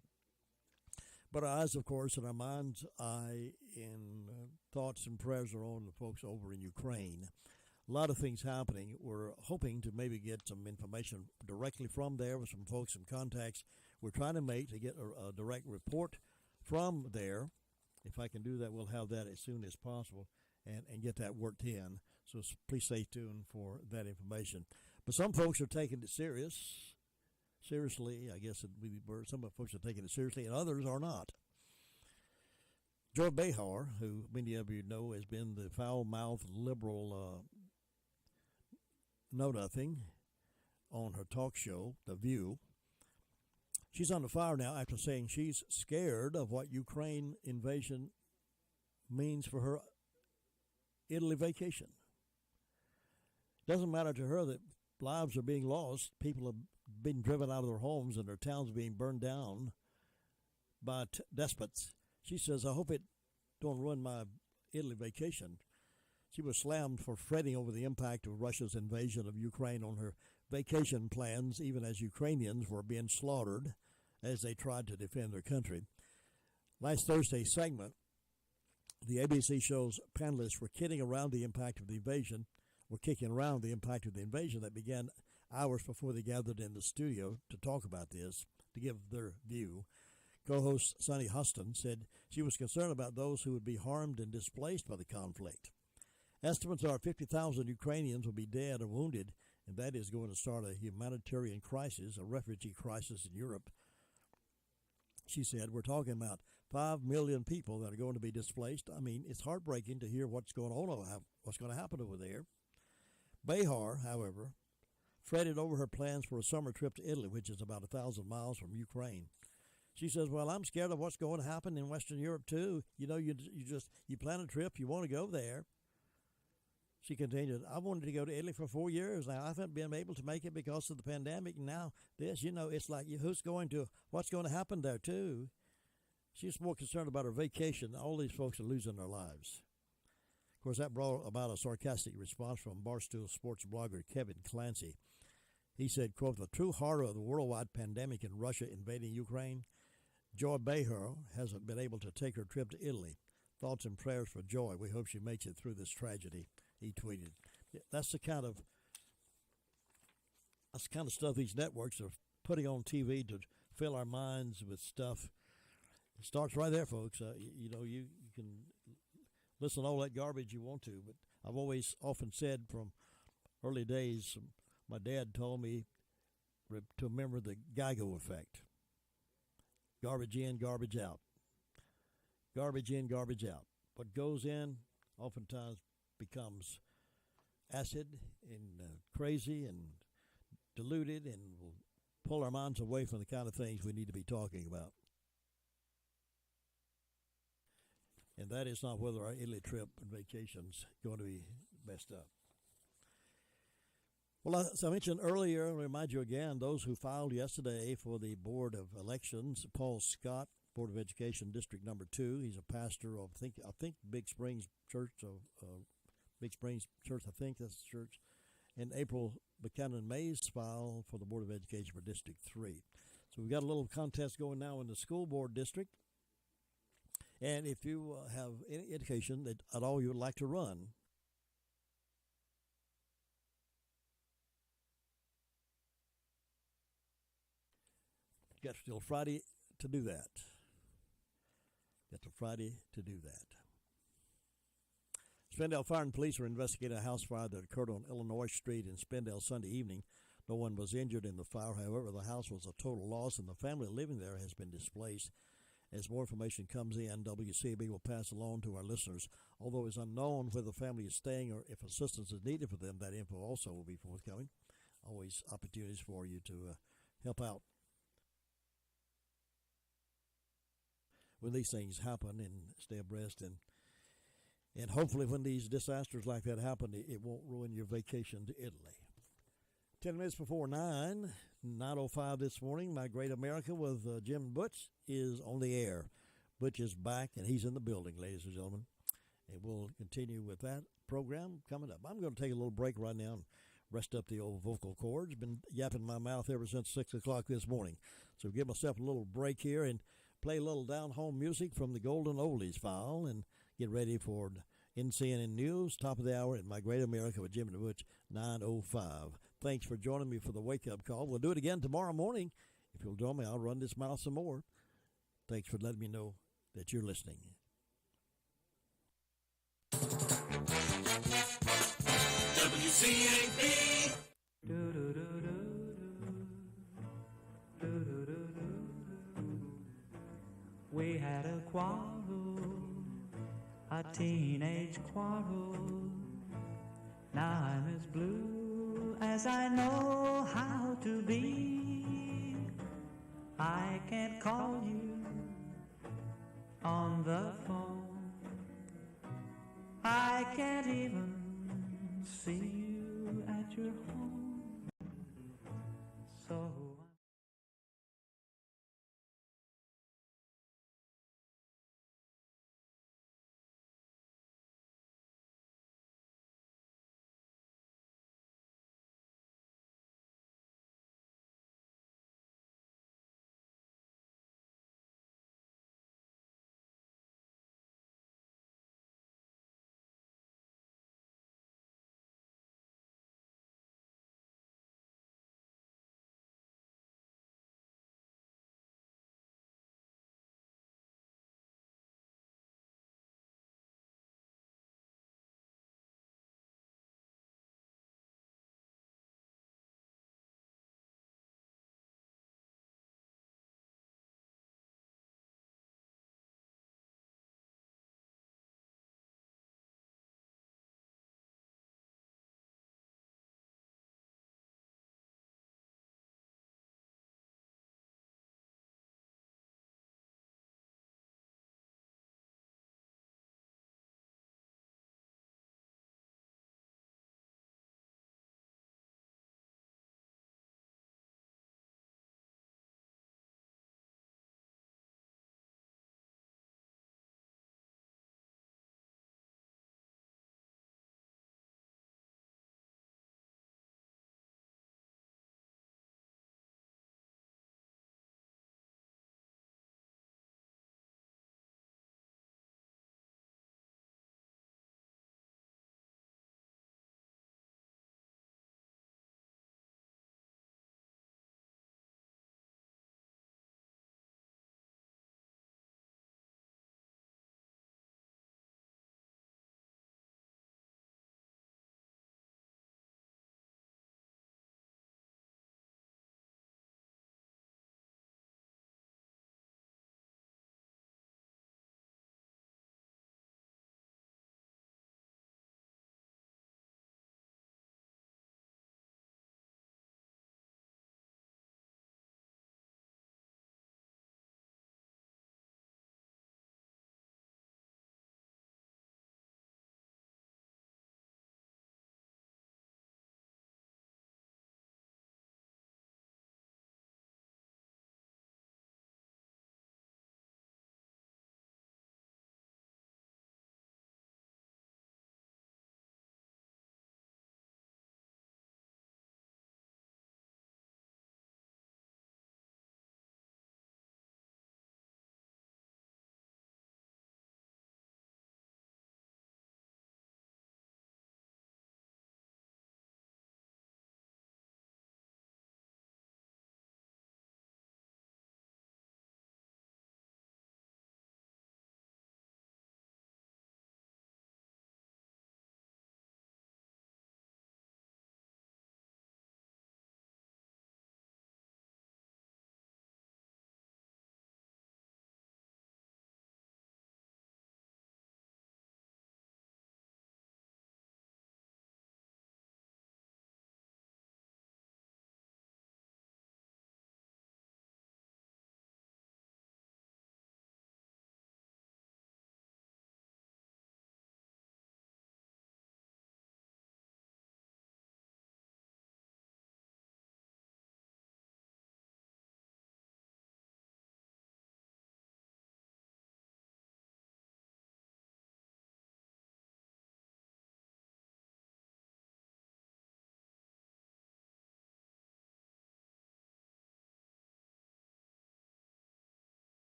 But our eyes, of course, and our mind's eye and thoughts and prayers are on the folks over in Ukraine. A lot of things happening. We're hoping to maybe get some information directly from there with some folks, some contacts we're trying to make to get a direct report from there. If I can do that, we'll have that as soon as possible and get that worked in. So please stay tuned for that information. But some folks are taking it seriously, I guess some of the folks are taking it seriously, and others are not. Joy Behar, who many of you know has been the foul-mouthed liberal know-nothing on her talk show, The View, she's on the fire now after saying she's scared of what Ukraine invasion means for her Italy vacation. Doesn't matter to her that lives are being lost, people have been driven out of their homes and their towns being burned down by despots. She says, I hope it don't ruin my Italy vacation. She was slammed for fretting over the impact of Russia's invasion of Ukraine on her vacation plans, even as Ukrainians were being slaughtered as they tried to defend their country. Last Thursday's segment, the ABC show's panelists were kicking around the impact of the invasion that began hours before they gathered in the studio to talk about this, to give their view. Co-host Sonny Huston said she was concerned about those who would be harmed and displaced by the conflict. Estimates are 50,000 Ukrainians will be dead or wounded, and that is going to start a humanitarian crisis, a refugee crisis in Europe. She said, we're talking about 5 million people that are going to be displaced. I mean, it's heartbreaking to hear what's going on, what's going to happen over there. Behar, however, fretted over her plans for a summer trip to Italy, which is about 1,000 miles from Ukraine. She says, well, I'm scared of what's going to happen in Western Europe, too. You know, you plan a trip, you want to go there. She continued, I wanted to go to Italy for 4 years now. I haven't been able to make it because of the pandemic. And now this, it's like, what's going to happen there, too? She's more concerned about her vacation. All these folks are losing their lives. Of course, that brought about a sarcastic response from Barstool Sports blogger Kevin Clancy. He said, quote, the true horror of the worldwide pandemic and Russia invading Ukraine, Joy Behar hasn't been able to take her trip to Italy. Thoughts and prayers for Joy. We hope she makes it through this tragedy, he tweeted. That's the kind of stuff these networks are putting on TV to fill our minds with stuff. It starts right there, folks. You can listen to all that garbage you want to, but I've often said from early days, my dad told me to remember the Geico effect. Garbage in, garbage out. Garbage in, garbage out. What goes in oftentimes becomes acid and crazy and diluted and will pull our minds away from the kind of things we need to be talking about. And that is not whether our Italy trip and vacation's going to be messed up. Well, as I mentioned earlier, I'll remind you again, those who filed yesterday for the Board of Elections, Paul Scott, Board of Education, District Number 2. He's a pastor of, I think Big Springs Church, Big Springs Church, I think that's the church. And April Buchanan Mays filed for the Board of Education for District 3. So we've got a little contest going now in the school board district. And if you have any indication that at all you would like to run, you got till Friday to do that. Got till Friday to do that. Spindale Fire and Police are investigating a house fire that occurred on Illinois Street in Spindale Sunday evening. No one was injured in the fire. However, the house was a total loss, and the family living there has been displaced. As more information comes in, WCAB will pass along to our listeners. Although it's unknown where the family is staying or if assistance is needed for them, that info also will be forthcoming. Always opportunities for you to help out when these things happen and stay abreast. And hopefully when these disasters like that happen, it won't ruin your vacation to Italy. 10 minutes before 9, 9:05 this morning, My Great America with Jim and Butch is on the air. Butch is back, and he's in the building, ladies and gentlemen. And we'll continue with that program coming up. I'm going to take a little break right now and rest up the old vocal cords. Been yapping my mouth ever since 6 o'clock this morning. So give myself a little break here and play a little down-home music from the Golden Oldies file and get ready for NCNN News, top of the hour at My Great America with Jim and Butch, 9:05. Thanks for joining me for the wake-up call. We'll do it again tomorrow morning. If you'll join me, I'll run this mile some more. Thanks for letting me know that you're listening. WCAB. We had a quarrel, a teenage quarrel. Now I'm as blue as I know how to be. I can't call you on the phone. I can't even see you at your home.